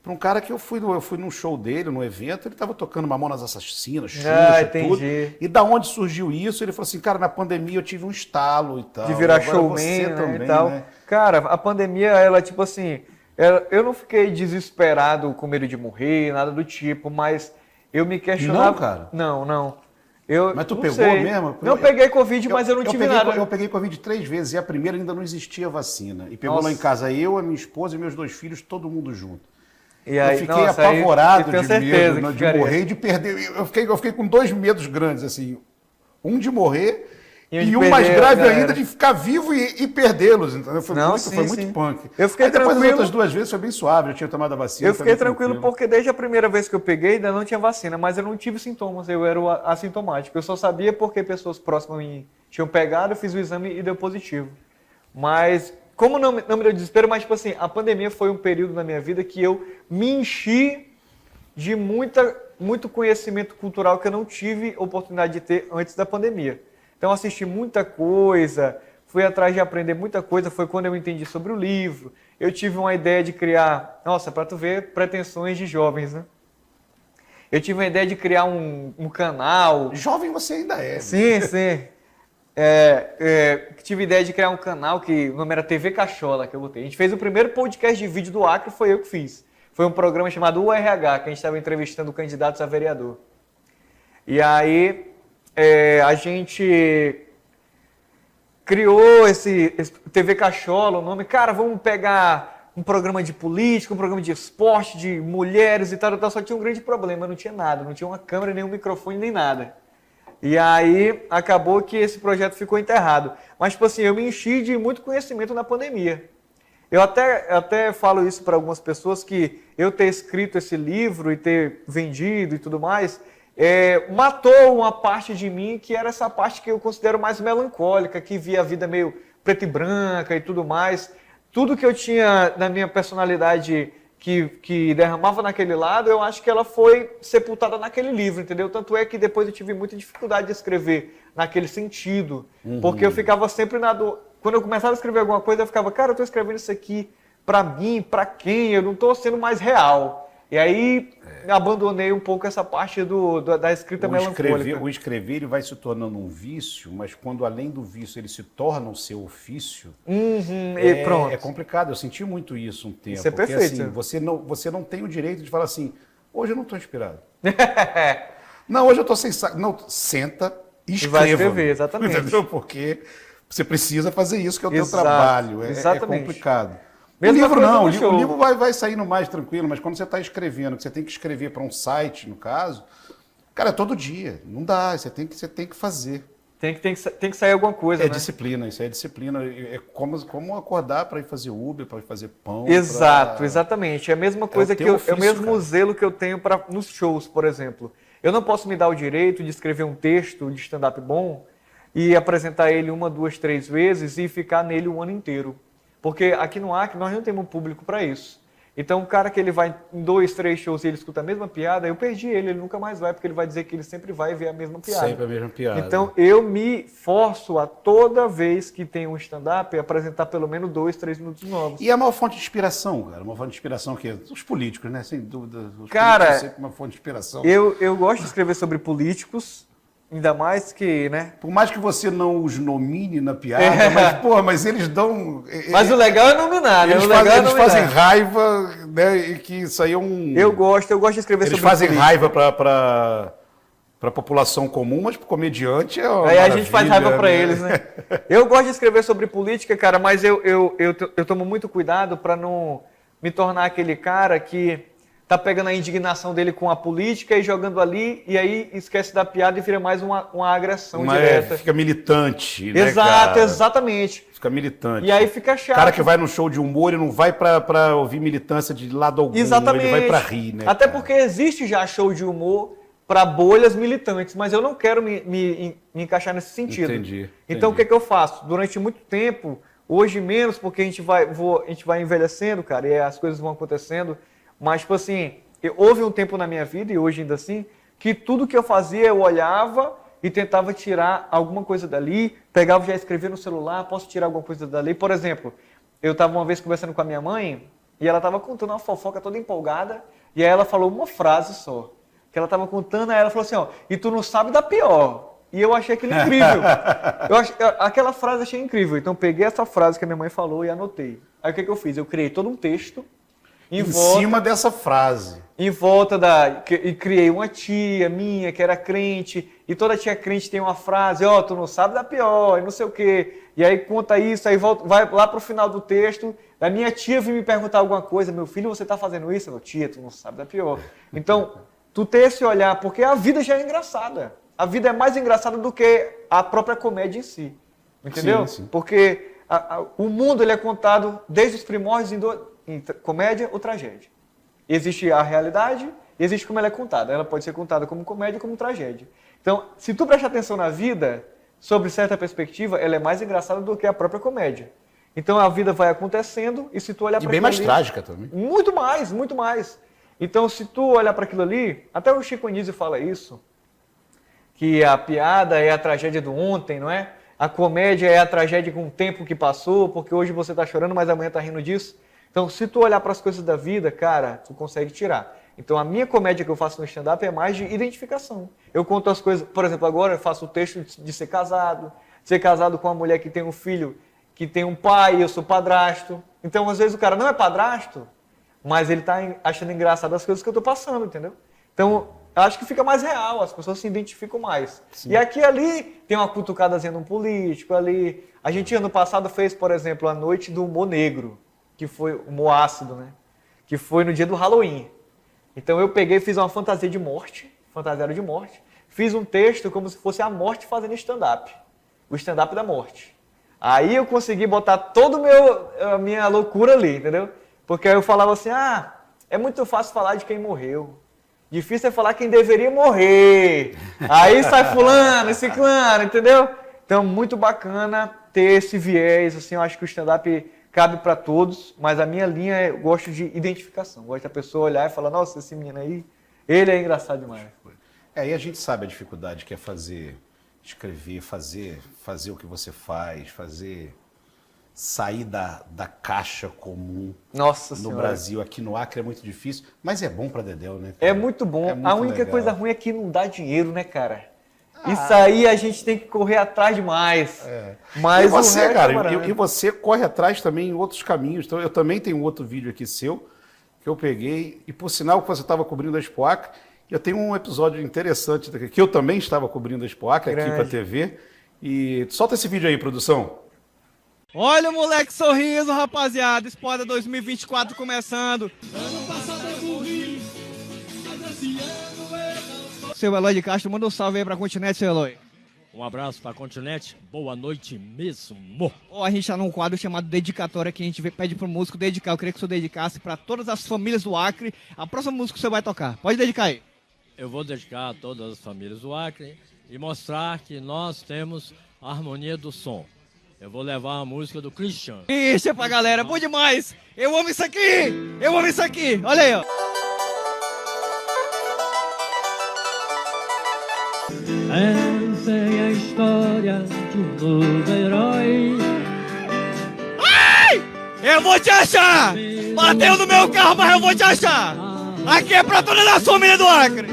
[SPEAKER 2] para um cara que eu fui num show dele, num evento, ele estava tocando Mamonas Assassinas, Xuxa, tudo. E da onde surgiu isso? Ele falou assim, cara, na pandemia eu tive um estalo e tal.
[SPEAKER 4] De virar
[SPEAKER 2] Agora
[SPEAKER 4] showman,
[SPEAKER 2] você
[SPEAKER 4] né,
[SPEAKER 2] também,
[SPEAKER 4] e tal.
[SPEAKER 2] né?
[SPEAKER 4] Cara, a pandemia, ela tipo assim, eu não fiquei desesperado com medo de morrer, nada do tipo, mas eu me questionava...
[SPEAKER 2] Não, cara?
[SPEAKER 4] Não.
[SPEAKER 2] Mas tu
[SPEAKER 4] não
[SPEAKER 2] pegou
[SPEAKER 4] sei.
[SPEAKER 2] mesmo?
[SPEAKER 4] Não peguei Covid, mas eu não tive nada.
[SPEAKER 2] Eu peguei Covid 3 vezes e a primeira ainda não existia vacina. E pegou
[SPEAKER 4] Nossa.
[SPEAKER 2] lá em casa eu, a minha esposa e meus 2 filhos, todo mundo junto.
[SPEAKER 4] E aí,
[SPEAKER 2] Eu fiquei apavorado de medo, de morrer e de perder. Eu fiquei com 2 medos grandes, assim. Um de morrer e um mais grave ainda de ficar vivo e perdê-los. Entendeu? Foi muito punk.
[SPEAKER 4] Eu fiquei
[SPEAKER 2] aí depois
[SPEAKER 4] tranquilo.
[SPEAKER 2] das outras 2 vezes foi bem suave, eu tinha tomado a vacina.
[SPEAKER 4] Eu fiquei tranquilo porque desde a primeira vez que eu peguei ainda não tinha vacina, mas eu não tive sintomas, eu era o assintomático. Eu só sabia porque pessoas próximas me tinham pegado, eu fiz o exame e deu positivo. Mas, como não me deu desespero, mas tipo assim, a pandemia foi um período na minha vida que eu me enchi de muito conhecimento cultural que eu não tive oportunidade de ter antes da pandemia. Então assisti muita coisa, fui atrás de aprender muita coisa, foi quando eu entendi sobre o livro. Eu tive uma ideia de criar, nossa, para tu ver, pretensões de jovens, né? Eu tive uma ideia de criar um canal.
[SPEAKER 2] Jovem você ainda é.
[SPEAKER 4] Sim. Tive ideia de criar um canal que o nome era TV Cachola, que eu botei. A gente fez o primeiro podcast de vídeo do Acre, foi eu que fiz. Foi um programa chamado URH, que a gente estava entrevistando candidatos a vereador. E aí a gente criou esse TV Cachola, o nome. Cara, vamos pegar um programa de política, um programa de esporte, de mulheres e tal. Só tinha um grande problema, não tinha nada. Não tinha uma câmera, nem um microfone, nem nada. E aí acabou que esse projeto ficou enterrado. Mas, tipo assim, eu me enchi de muito conhecimento na pandemia. Eu até falo isso para algumas pessoas, que eu ter escrito esse livro e ter vendido e tudo mais, matou uma parte de mim, que era essa parte que eu considero mais melancólica, que via a vida meio preta e branca e tudo mais. Tudo que eu tinha na minha personalidade que derramava naquele lado, eu acho que ela foi sepultada naquele livro, entendeu? Tanto é que depois eu tive muita dificuldade de escrever naquele sentido, porque eu ficava sempre quando eu começava a escrever alguma coisa, eu ficava, cara, eu tô escrevendo isso aqui pra mim, pra quem? Eu não tô sendo mais real. E aí abandonei um pouco essa parte da escrita melancólica.
[SPEAKER 2] O escrever ele vai se tornando um vício, mas quando além do vício ele se torna o seu ofício,
[SPEAKER 4] e pronto.
[SPEAKER 2] É complicado. Eu senti muito isso um tempo.
[SPEAKER 4] Isso é perfeito.
[SPEAKER 2] Porque, assim, você não tem o direito de falar assim, hoje eu não estou inspirado. Não, hoje eu estou sem saco. Não, senta e escreva.
[SPEAKER 4] Vai escrever, exatamente.
[SPEAKER 2] Entendeu? Porque você precisa fazer isso, que é o teu trabalho. É complicado.
[SPEAKER 4] Mesma
[SPEAKER 2] o livro
[SPEAKER 4] coisa
[SPEAKER 2] não,
[SPEAKER 4] no
[SPEAKER 2] o
[SPEAKER 4] show.
[SPEAKER 2] livro vai saindo mais tranquilo, mas quando você está escrevendo, que você tem que escrever para um site, no caso, Cara, é todo dia. Não dá, você tem que fazer.
[SPEAKER 4] Tem que sair alguma coisa,
[SPEAKER 2] É
[SPEAKER 4] né?
[SPEAKER 2] disciplina, isso é disciplina. É como acordar para ir fazer Uber, para ir fazer pão.
[SPEAKER 4] Exato, exatamente. É a mesma coisa
[SPEAKER 2] teu
[SPEAKER 4] é o
[SPEAKER 2] ofício,
[SPEAKER 4] mesmo
[SPEAKER 2] cara.
[SPEAKER 4] zelo que eu tenho nos shows, por exemplo. Eu não posso me dar o direito de escrever um texto de stand-up bom e apresentar ele 1, 2, 3 vezes e ficar nele o ano inteiro. Porque aqui no Acre nós não temos público para isso. Então o cara que ele vai em 2, 3 shows e ele escuta a mesma piada, eu perdi ele nunca mais vai, porque ele vai dizer que ele sempre vai ver a mesma piada.
[SPEAKER 2] Sempre a mesma piada.
[SPEAKER 4] Então eu me forço a toda vez que tem um stand-up apresentar pelo menos 2, 3 minutos novos.
[SPEAKER 2] E é uma fonte de inspiração, cara. Uma fonte de inspiração que os políticos, né? Sem dúvida. Os
[SPEAKER 4] Cara,
[SPEAKER 2] políticos são sempre uma fonte de inspiração.
[SPEAKER 4] Eu gosto de escrever sobre políticos, ainda mais que, né?
[SPEAKER 2] Por mais que você não os nomine na piada, mas eles dão.
[SPEAKER 4] Mas o legal é nominar, né?
[SPEAKER 2] Eles,
[SPEAKER 4] O legal é
[SPEAKER 2] eles
[SPEAKER 4] nominar.
[SPEAKER 2] fazem raiva, né? E que isso aí é um.
[SPEAKER 4] Eu gosto de escrever
[SPEAKER 2] Eles
[SPEAKER 4] sobre
[SPEAKER 2] fazem
[SPEAKER 4] política.
[SPEAKER 2] raiva para a população comum, mas para o comediante é uma
[SPEAKER 4] Aí a gente faz raiva
[SPEAKER 2] maravilha,
[SPEAKER 4] pra eles, né? Eu gosto de escrever sobre política, cara, mas eu tomo muito cuidado para não me tornar aquele cara que tá pegando a indignação dele com a política e jogando ali, e aí esquece da piada e vira mais uma agressão direta.
[SPEAKER 2] Fica militante, né,
[SPEAKER 4] Exato,
[SPEAKER 2] cara?
[SPEAKER 4] exatamente.
[SPEAKER 2] Fica militante.
[SPEAKER 4] E aí fica chato.
[SPEAKER 2] O cara que vai no show de humor e não vai pra ouvir militância de lado algum.
[SPEAKER 4] Exatamente.
[SPEAKER 2] Ele vai pra rir, né?
[SPEAKER 4] Até
[SPEAKER 2] cara?
[SPEAKER 4] porque existe já show de humor para bolhas militantes, mas eu não quero me encaixar nesse sentido.
[SPEAKER 2] Entendi.
[SPEAKER 4] Então o que eu faço? Durante muito tempo, hoje menos, porque a gente vai envelhecendo, cara, e as coisas vão acontecendo, mas tipo assim, houve um tempo na minha vida, e hoje ainda assim, que tudo que eu fazia eu olhava e tentava tirar alguma coisa dali, pegava e já escrevia no celular, posso tirar alguma coisa dali. Por exemplo, eu estava uma vez conversando com a minha mãe, e ela estava contando uma fofoca toda empolgada, e aí ela falou uma frase só, que ela estava contando, aí ela falou assim, ó, e tu não sabe da pior. E eu achei aquilo incrível. Aquela frase eu achei incrível. Então eu peguei essa frase que a minha mãe falou e anotei. Aí o que eu fiz? Eu criei todo um texto
[SPEAKER 2] em cima dessa frase.
[SPEAKER 4] Em volta e criei uma tia minha que era crente, e toda tia crente tem uma frase, ó, tu não sabe da pior, e não sei o quê. E aí conta isso, aí vai lá pro final do texto, da minha tia vir me perguntar alguma coisa, meu filho, você tá fazendo isso? Eu, tia, tu não sabe da pior. Então, tu ter esse olhar, porque a vida já é engraçada. A vida é mais engraçada do que a própria comédia em si. Entendeu?
[SPEAKER 2] Sim, sim.
[SPEAKER 4] Porque o mundo ele é contado desde os primórdios em comédia ou tragédia. Existe a realidade e existe como ela é contada. Ela pode ser contada como comédia ou como tragédia. Então, se tu prestar atenção na vida, sobre certa perspectiva, ela é mais engraçada do que a própria comédia. Então, a vida vai acontecendo e se tu olhar para
[SPEAKER 2] E bem mais trágica também.
[SPEAKER 4] Muito mais, muito mais. Então, se tu olhar para aquilo ali, até o Chico Anísio fala isso, que a piada é a tragédia do ontem, não é? A comédia é a tragédia com o tempo que passou, porque hoje você está chorando, mas amanhã está rindo disso. Então, se tu olhar para as coisas da vida, cara, tu consegue tirar. Então, a minha comédia que eu faço no stand-up é mais de identificação. Eu conto as coisas, por exemplo, agora eu faço o texto de ser casado com uma mulher que tem um filho, que tem um pai, eu sou padrasto. Então, às vezes o cara não é padrasto, mas ele está achando engraçado as coisas que eu estou passando, entendeu? Então, eu acho que fica mais real, as pessoas se identificam mais. Sim. E aqui ali tem uma cutucadazinha num político, ali. A gente ano passado fez, por exemplo, a Noite do Humor Negro, que foi o humor ácido, né? Que foi no dia do Halloween. Então eu peguei e fiz uma fantasia de morte, fantasiário de morte, fiz um texto como se fosse a morte fazendo stand-up, o stand-up da morte. Aí eu consegui botar toda a minha loucura ali, entendeu? Porque aí eu falava assim, é muito fácil falar de quem morreu. Difícil é falar quem deveria morrer. Aí sai fulano, ciclano, entendeu? Então, muito bacana ter esse viés, assim, eu acho que o stand-up cabe para todos, mas a minha linha eu gosto de identificação. Gosto da pessoa olhar e falar, nossa, esse menino aí, ele é engraçado demais.
[SPEAKER 2] E a gente sabe a dificuldade que é escrever, fazer o que você faz, sair da caixa comum.
[SPEAKER 4] Nossa
[SPEAKER 2] no
[SPEAKER 4] Senhora.
[SPEAKER 2] Brasil, aqui no Acre é muito difícil, mas é bom para Dedéu, né?
[SPEAKER 4] É muito bom.
[SPEAKER 2] É muito
[SPEAKER 4] a única
[SPEAKER 2] legal.
[SPEAKER 4] coisa ruim é que não dá dinheiro, né, cara? Isso aí a gente tem que correr atrás demais. Mas
[SPEAKER 2] e você,
[SPEAKER 4] o resto
[SPEAKER 2] cara,
[SPEAKER 4] é
[SPEAKER 2] e você corre atrás também em outros caminhos. Então, eu também tenho outro vídeo aqui seu, que eu peguei, e por sinal que você estava cobrindo a Expo Acre, eu tenho um episódio interessante, que eu também estava cobrindo a Expo Acre, aqui para a TV, e solta esse vídeo aí, produção.
[SPEAKER 7] Olha o moleque sorriso, rapaziada. Expo 2024 começando. Ano passado eu morri, mas esse ano eu não sou. seu Eloy de Castro. Manda um salve aí pra Continente, seu Eloy.
[SPEAKER 8] Um abraço para a Continente, boa noite mesmo.
[SPEAKER 7] A gente tá num quadro chamado Dedicatória, que a gente pede pro músico dedicar. Eu queria que o senhor dedicasse para todas as famílias do Acre a próxima música que o senhor vai tocar. Pode dedicar aí.
[SPEAKER 8] Eu vou dedicar a todas as famílias do Acre e mostrar que nós temos a harmonia do som. Eu vou levar a música do Christian.
[SPEAKER 7] Isso é pra galera, bom demais. Eu amo isso aqui, eu amo isso aqui. Olha aí, ó.
[SPEAKER 8] Essa é a história de um novo herói.
[SPEAKER 7] Ai! Eu vou te achar! Bateu no meu carro, mas eu vou te achar! Aqui é pra toda a família do Acre!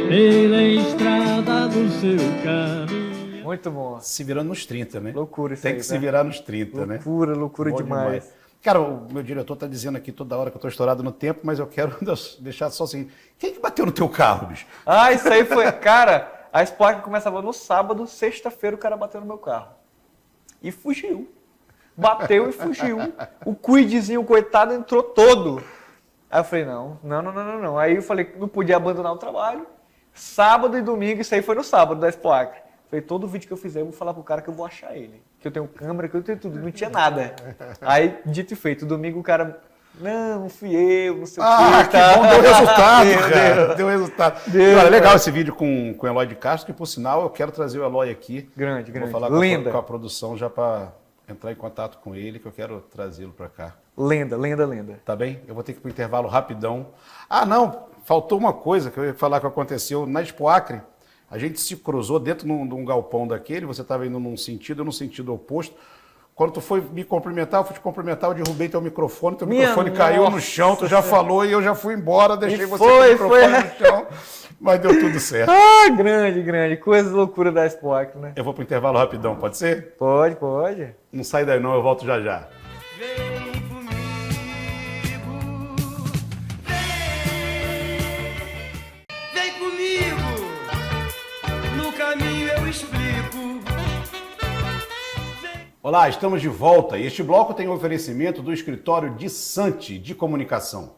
[SPEAKER 8] Pela estrada do seu caminho.
[SPEAKER 4] Muito bom.
[SPEAKER 2] Se virando nos 30, né?
[SPEAKER 4] Loucura isso
[SPEAKER 2] Tem
[SPEAKER 4] aí,
[SPEAKER 2] que se
[SPEAKER 4] né?
[SPEAKER 2] virar nos 30, né?
[SPEAKER 4] Loucura
[SPEAKER 2] Bom
[SPEAKER 4] demais.
[SPEAKER 2] Cara, o meu diretor tá dizendo aqui toda hora que eu tô estourado no tempo, mas eu quero deixar só assim. Quem que bateu no teu carro, bicho?
[SPEAKER 4] Ah, isso aí foi... Cara, a Spock começava no sábado, sexta-feira o cara bateu no meu carro. E fugiu. Bateu e fugiu. O cuidezinho, coitado, entrou todo. Aí eu falei, não. Aí eu falei que não podia abandonar o trabalho. Sábado e domingo, isso aí foi no sábado da Spock. Falei, todo vídeo que eu fizer, eu vou falar pro cara que eu vou achar ele. Que eu tenho câmera, que eu tenho tudo. Não tinha nada. Aí, dito e feito, domingo o cara... Não fui eu, não sei o que.
[SPEAKER 2] Que bom, deu resultado, cara. Deu resultado. E, olha, legal esse vídeo com o Eloy de Castro, que por sinal eu quero trazer o Eloy aqui.
[SPEAKER 4] Grande.
[SPEAKER 2] Vou falar com a produção já para entrar em contato com ele, que eu quero trazê-lo para cá.
[SPEAKER 4] Lenda.
[SPEAKER 2] Tá bem? Eu vou ter que ir pro intervalo rapidão. Ah, não, faltou uma coisa que eu ia falar que aconteceu na Expo Acre. A gente se cruzou dentro de um galpão daquele, você estava indo num sentido, eu num sentido oposto. Quando tu foi me cumprimentar, eu fui te cumprimentar, eu derrubei teu microfone caiu no chão, tu já falou e eu já fui embora, deixei você com o microfone no chão, mas deu tudo certo.
[SPEAKER 4] Ah, grande. Coisa loucura da Spock, né?
[SPEAKER 2] Eu vou pro intervalo rapidão, pode ser?
[SPEAKER 4] Pode.
[SPEAKER 2] Não sai daí não, eu volto já já.
[SPEAKER 6] Vem comigo, vem comigo, no caminho eu explico.
[SPEAKER 2] Olá, estamos de volta e este bloco tem o oferecimento do escritório Dissante de Comunicação.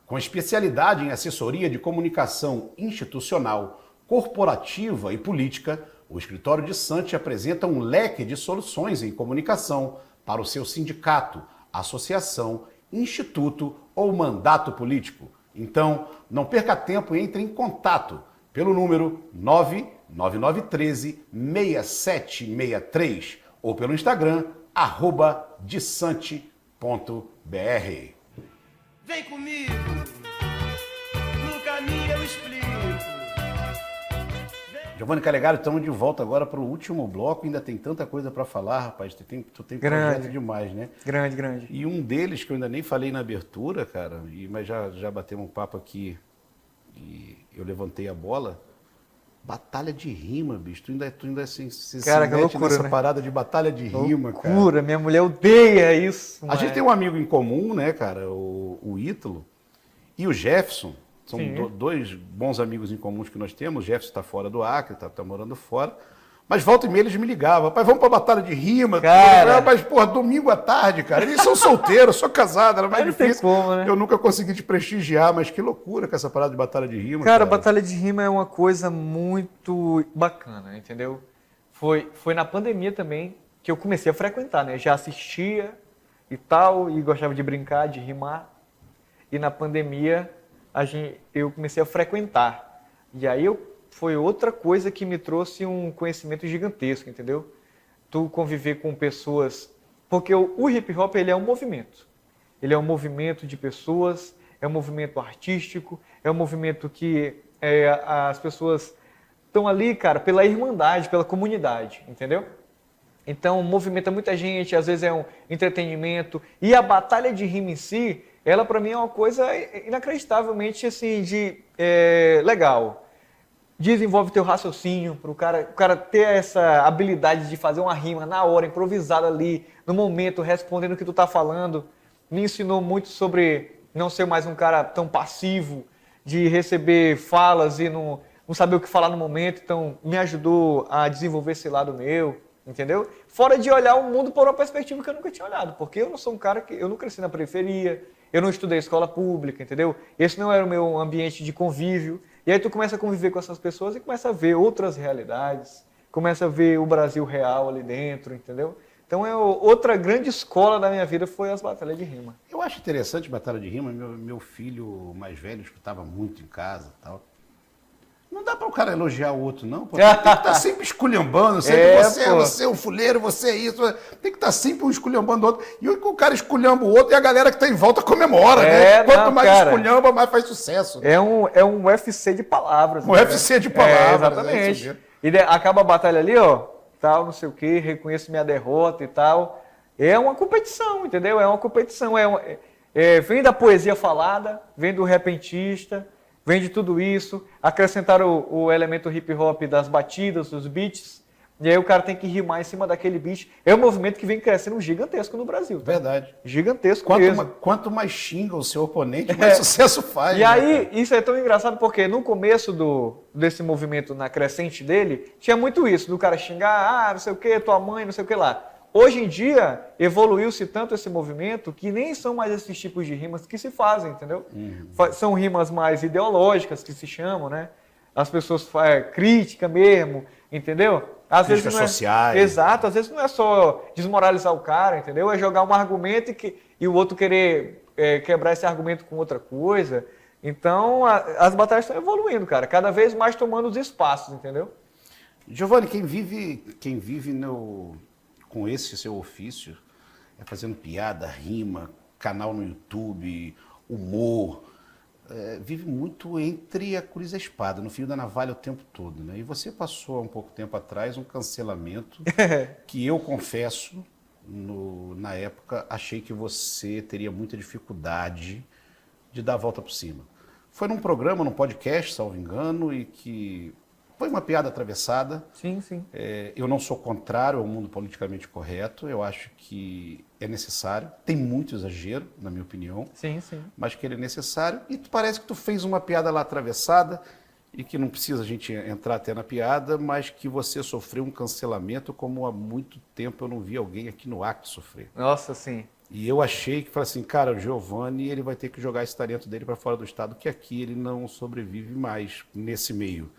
[SPEAKER 2] Com especialidade em assessoria de comunicação institucional, corporativa e política, o escritório Dissante apresenta um leque de soluções em comunicação para o seu sindicato, associação, instituto ou mandato político. Então, não perca tempo e entre em contato pelo número 99913-6763 ou pelo Instagram, @dissante.br.
[SPEAKER 6] Vem comigo, no caminho eu explico.
[SPEAKER 2] Giovanni Calegari, estamos de volta agora para o último bloco. Ainda tem tanta coisa para falar, rapaz. Tu tem projeto demais, né?
[SPEAKER 4] Grande.
[SPEAKER 2] E um deles, que eu ainda nem falei na abertura, cara, mas já batemos um papo aqui e eu levantei a bola. Batalha de rima, bicho. Tu ainda se
[SPEAKER 4] Cara,
[SPEAKER 2] mete
[SPEAKER 4] que loucura,
[SPEAKER 2] nessa
[SPEAKER 4] né?
[SPEAKER 2] parada de batalha de rima, cara.
[SPEAKER 4] Loucura, minha mulher odeia isso.
[SPEAKER 2] A gente tem um amigo em comum, né, cara? O Ítalo e o Jefferson. São dois bons amigos em comuns que nós temos. O Jefferson está fora do Acre, tá morando fora. Mas volta e meia eles me ligavam. Rapaz, vamos pra batalha de rima.
[SPEAKER 4] Cara.
[SPEAKER 2] Mas, porra, domingo à tarde, cara. Eles são solteiros, eu sou casado, era mais
[SPEAKER 4] Mas não tem
[SPEAKER 2] difícil.
[SPEAKER 4] como, né?
[SPEAKER 2] Eu nunca consegui te prestigiar, mas que loucura com essa parada de batalha de rima.
[SPEAKER 4] Cara, batalha de rima é uma coisa muito bacana, entendeu? Foi na pandemia também que eu comecei a frequentar, né? Já assistia e tal, e gostava de brincar, de rimar. E na pandemia eu comecei a frequentar. E aí foi outra coisa que me trouxe um conhecimento gigantesco, entendeu? Tu conviver com pessoas... Porque o hip hop, ele é um movimento. Ele é um movimento de pessoas, é um movimento artístico, é um movimento que as pessoas estão ali, cara, pela irmandade, pela comunidade, entendeu? Então, movimenta muita gente, às vezes é um entretenimento. E a batalha de rima em si, ela para mim é uma coisa inacreditavelmente assim, legal. Desenvolve teu raciocínio para o cara ter essa habilidade de fazer uma rima na hora, improvisada ali, no momento, respondendo o que tu tá falando. Me ensinou muito sobre não ser mais um cara tão passivo, de receber falas e não saber o que falar no momento. Então, me ajudou a desenvolver esse lado meu, entendeu? Fora de olhar o mundo por uma perspectiva que eu nunca tinha olhado, porque eu não sou um cara eu não cresci na periferia, Eu não estudei escola pública, entendeu? Esse não era o meu ambiente de convívio. E aí tu começa a conviver com essas pessoas e começa a ver outras realidades, começa a ver o Brasil real ali dentro, entendeu? Então, outra grande escola da minha vida foi as batalhas de rima.
[SPEAKER 2] Eu acho interessante batalha de rima. Meu filho mais velho escutava muito em casa e tal. Não dá para o cara elogiar o outro, não. Pô. Tem que estar sempre esculhambando. Sempre você é um fuleiro, você é isso. Tem que estar sempre um esculhambando o outro. E o cara esculhamba o outro e a galera que está em volta comemora, né? Quanto mais esculhamba, mais faz sucesso.
[SPEAKER 4] É um UFC de palavras.
[SPEAKER 2] Um UFC de palavras.
[SPEAKER 4] Exatamente. E acaba a batalha ali, ó, tal, não sei o quê, reconheço minha derrota e tal. É uma competição, entendeu? É uma competição. Vem da poesia falada, vem do repentista, vem de tudo isso, acrescentaram o elemento hip hop das batidas, dos beats, e aí o cara tem que rimar em cima daquele beat. É um movimento que vem crescendo gigantesco no Brasil. Tá?
[SPEAKER 2] Verdade.
[SPEAKER 4] Gigantesco mesmo.
[SPEAKER 2] Quanto mais xinga o seu oponente, mais sucesso faz.
[SPEAKER 4] E aí, isso é tão engraçado porque no começo desse movimento, na crescente dele, tinha muito isso, do cara xingar, não sei o que, tua mãe, não sei o que lá. Hoje em dia, evoluiu-se tanto esse movimento que nem são mais esses tipos de rimas que se fazem, entendeu? São rimas mais ideológicas que se chamam, né? As pessoas fazem crítica mesmo, entendeu? Às
[SPEAKER 2] Críticas
[SPEAKER 4] vezes
[SPEAKER 2] sociais.
[SPEAKER 4] Exato, às vezes não é só desmoralizar o cara, entendeu? É jogar um argumento e o outro querer quebrar esse argumento com outra coisa. Então, as batalhas estão evoluindo, cara. Cada vez mais tomando os espaços, entendeu?
[SPEAKER 2] Giovanni, quem vive com esse seu ofício, fazendo piada, rima, canal no YouTube, humor, vive muito entre a cruz e a espada, no fio da navalha o tempo todo, né? E você passou há um pouco tempo atrás um cancelamento que eu confesso, na época, achei que você teria muita dificuldade de dar a volta por cima. Foi num programa, num podcast, salvo engano, e que foi uma piada atravessada.
[SPEAKER 4] Sim, sim.
[SPEAKER 2] Eu não sou contrário ao mundo politicamente correto. Eu acho que é necessário. Tem muito exagero, na minha opinião.
[SPEAKER 4] Sim, sim.
[SPEAKER 2] Mas que ele é necessário. E parece que tu fez uma piada lá atravessada e que não precisa a gente entrar até na piada, mas que você sofreu um cancelamento como há muito tempo eu não vi alguém aqui no Acre sofrer.
[SPEAKER 4] Nossa, sim.
[SPEAKER 2] E eu achei que, falei assim, cara, o Giovanni, ele vai ter que jogar esse talento dele para fora do estado, que aqui ele não sobrevive mais nesse meio.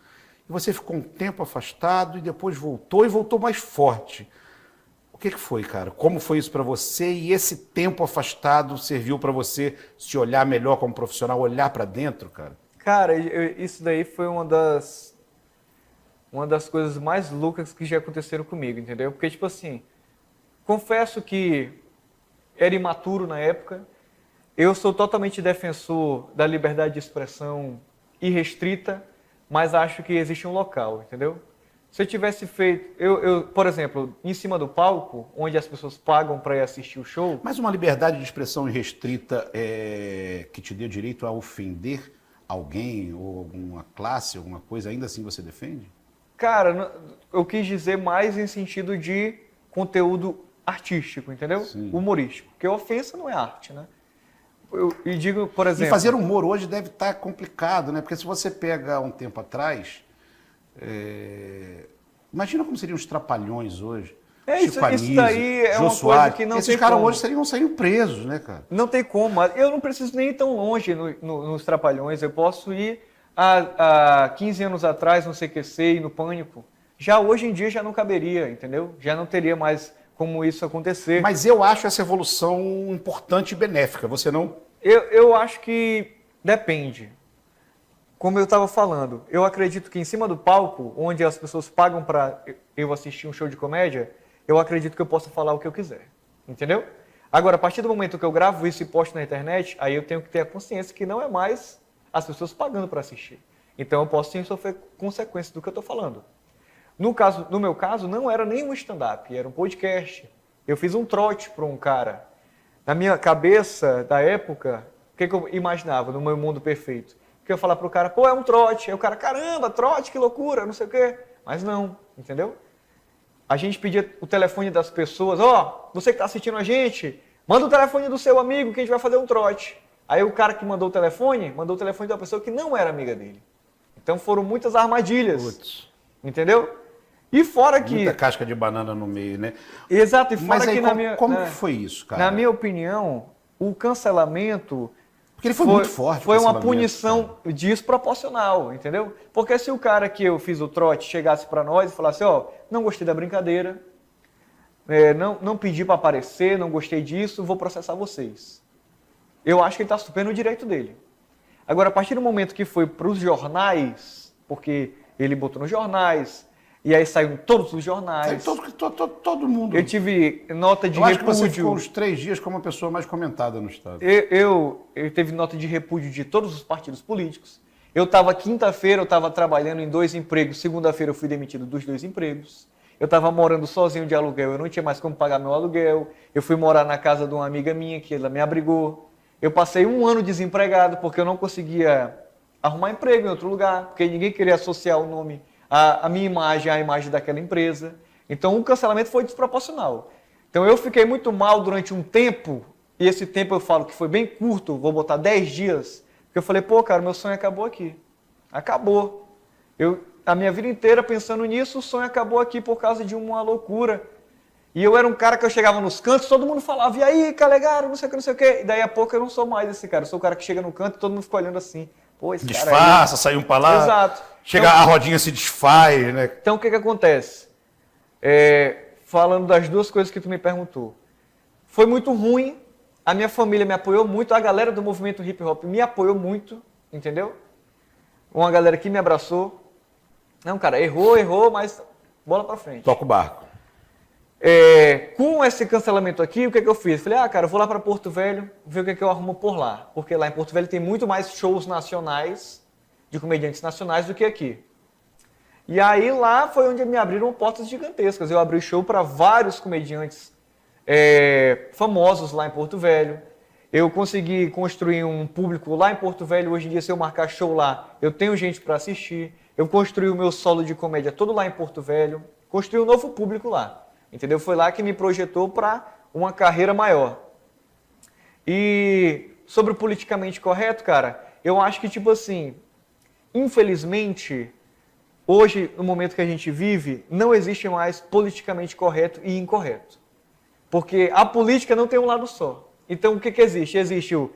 [SPEAKER 2] E você ficou um tempo afastado e depois voltou e voltou mais forte. O que foi, cara? Como foi isso para você? E esse tempo afastado serviu para você se olhar melhor como profissional, olhar para dentro, cara?
[SPEAKER 4] Cara, isso daí foi uma das coisas mais loucas que já aconteceram comigo, entendeu? Porque, tipo assim, confesso que era imaturo na época. Eu sou totalmente defensor da liberdade de expressão irrestrita, mas acho que existe um local, entendeu? Se eu tivesse feito, por exemplo, em cima do palco, onde as pessoas pagam para ir assistir o show...
[SPEAKER 2] Mas uma liberdade de expressão irrestrita que te dê direito a ofender alguém ou alguma classe, alguma coisa, ainda assim você defende?
[SPEAKER 4] Cara, eu quis dizer mais em sentido de conteúdo artístico, entendeu?
[SPEAKER 2] Sim.
[SPEAKER 4] Humorístico. Porque ofensa não é arte, né? E digo, por exemplo...
[SPEAKER 2] E fazer humor hoje deve estar complicado, né? Porque se você pega um tempo atrás... Imagina como seriam os Trapalhões hoje.
[SPEAKER 4] Isso daí é uma coisa que não tem como.
[SPEAKER 2] Esses caras hoje seriam presos, né, cara?
[SPEAKER 4] Não tem como. Eu não preciso nem ir tão longe nos Trapalhões. Eu posso ir há 15 anos atrás no CQC e no Pânico. Já hoje em dia já não caberia, entendeu? Já não teria mais como isso acontecer.
[SPEAKER 2] Mas eu acho essa evolução importante e benéfica. Você não?
[SPEAKER 4] Eu acho que depende. Como eu estava falando, eu acredito que em cima do palco, onde as pessoas pagam para eu assistir um show de comédia, eu acredito que eu possa falar o que eu quiser, entendeu? Agora, a partir do momento que eu gravo isso e posto na internet, aí eu tenho que ter a consciência que não é mais as pessoas pagando para assistir. Então eu posso sim sofrer consequências do que eu estou falando. No meu caso, não era nem um stand-up, era um podcast. Eu fiz um trote para um cara. Na minha cabeça, da época, o que eu imaginava no meu mundo perfeito? Que eu ia falar pro cara, pô, é um trote. Aí o cara, caramba, trote, que loucura, não sei o quê. Mas não, entendeu? A gente pedia o telefone das pessoas, você que tá assistindo a gente, manda o telefone do seu amigo que a gente vai fazer um trote. Aí o cara que mandou o telefone de uma pessoa que não era amiga dele. Então foram muitas armadilhas.
[SPEAKER 2] Putz.
[SPEAKER 4] Entendeu? E fora que...
[SPEAKER 2] Muita casca de banana no meio, né?
[SPEAKER 4] Exato, e fora
[SPEAKER 2] Mas aí,
[SPEAKER 4] que
[SPEAKER 2] como que foi isso, cara?
[SPEAKER 4] Na minha opinião, o cancelamento...
[SPEAKER 2] Porque ele foi muito forte.
[SPEAKER 4] Foi
[SPEAKER 2] o
[SPEAKER 4] uma
[SPEAKER 2] cancelamento,
[SPEAKER 4] punição desproporcional, entendeu? Porque se o cara que eu fiz o trote chegasse para nós e falasse, ó, não gostei da brincadeira, não pedi para aparecer, não gostei disso, vou processar vocês. Eu acho que ele está super no direito dele. Agora, a partir do momento que foi para os jornais, porque ele botou nos jornais, e aí saiu em todos os jornais.
[SPEAKER 2] Todo mundo.
[SPEAKER 4] Eu tive nota de
[SPEAKER 2] Eu acho
[SPEAKER 4] repúdio.
[SPEAKER 2] que você ficou uns 3 dias como a pessoa mais comentada no estado.
[SPEAKER 4] Eu teve nota de repúdio de todos os partidos políticos. Quinta-feira, eu estava trabalhando em 2 empregos. Segunda-feira, eu fui demitido dos 2 empregos. Eu estava morando sozinho de aluguel. Eu não tinha mais como pagar meu aluguel. Eu fui morar na casa de uma amiga minha, que ela me abrigou. Eu passei 1 ano desempregado, porque eu não conseguia arrumar emprego em outro lugar, porque ninguém queria associar o nome, a minha imagem à imagem daquela empresa. Então, o cancelamento foi desproporcional. Então, eu fiquei muito mal durante um tempo, e esse tempo eu falo que foi bem curto, vou botar 10 dias, porque eu falei, pô, cara, meu sonho acabou aqui. Acabou. A minha vida inteira pensando nisso, o sonho acabou aqui por causa de uma loucura. E eu era um cara que eu chegava nos cantos, todo mundo falava, e aí, Calegaro, não sei o que, não sei o que. E daí a pouco eu não sou mais esse cara, eu sou o cara que chega no canto e todo mundo fica olhando assim. Pô, esse cara
[SPEAKER 2] Disfarça, sai um pra lá.
[SPEAKER 4] Exato.
[SPEAKER 2] Chega,
[SPEAKER 4] Então,
[SPEAKER 2] a rodinha se desfaz, né?
[SPEAKER 4] Então, o que acontece? Falando das 2 coisas que tu me perguntou. Foi muito ruim, a minha família me apoiou muito, a galera do movimento hip hop me apoiou muito, entendeu? Uma galera que me abraçou. Não, cara, errou, mas bola pra frente.
[SPEAKER 2] Toca o barco.
[SPEAKER 4] Com esse cancelamento aqui, o que eu fiz? Falei, cara, eu vou lá para Porto Velho, ver o que eu arrumo por lá. Porque lá em Porto Velho tem muito mais shows nacionais, de comediantes nacionais, do que aqui. E aí lá foi onde me abriram portas gigantescas. Eu abri show para vários comediantes famosos lá em Porto Velho. Eu consegui construir um público lá em Porto Velho. Hoje em dia, se eu marcar show lá, eu tenho gente para assistir. Eu construí o meu solo de comédia todo lá em Porto Velho. Construí um novo público lá. Entendeu? Foi lá que me projetou para uma carreira maior. E sobre o politicamente correto, cara, eu acho que, tipo assim, infelizmente, hoje, no momento que a gente vive, não existe mais politicamente correto e incorreto. Porque a política não tem um lado só. Então, o que existe? Existe o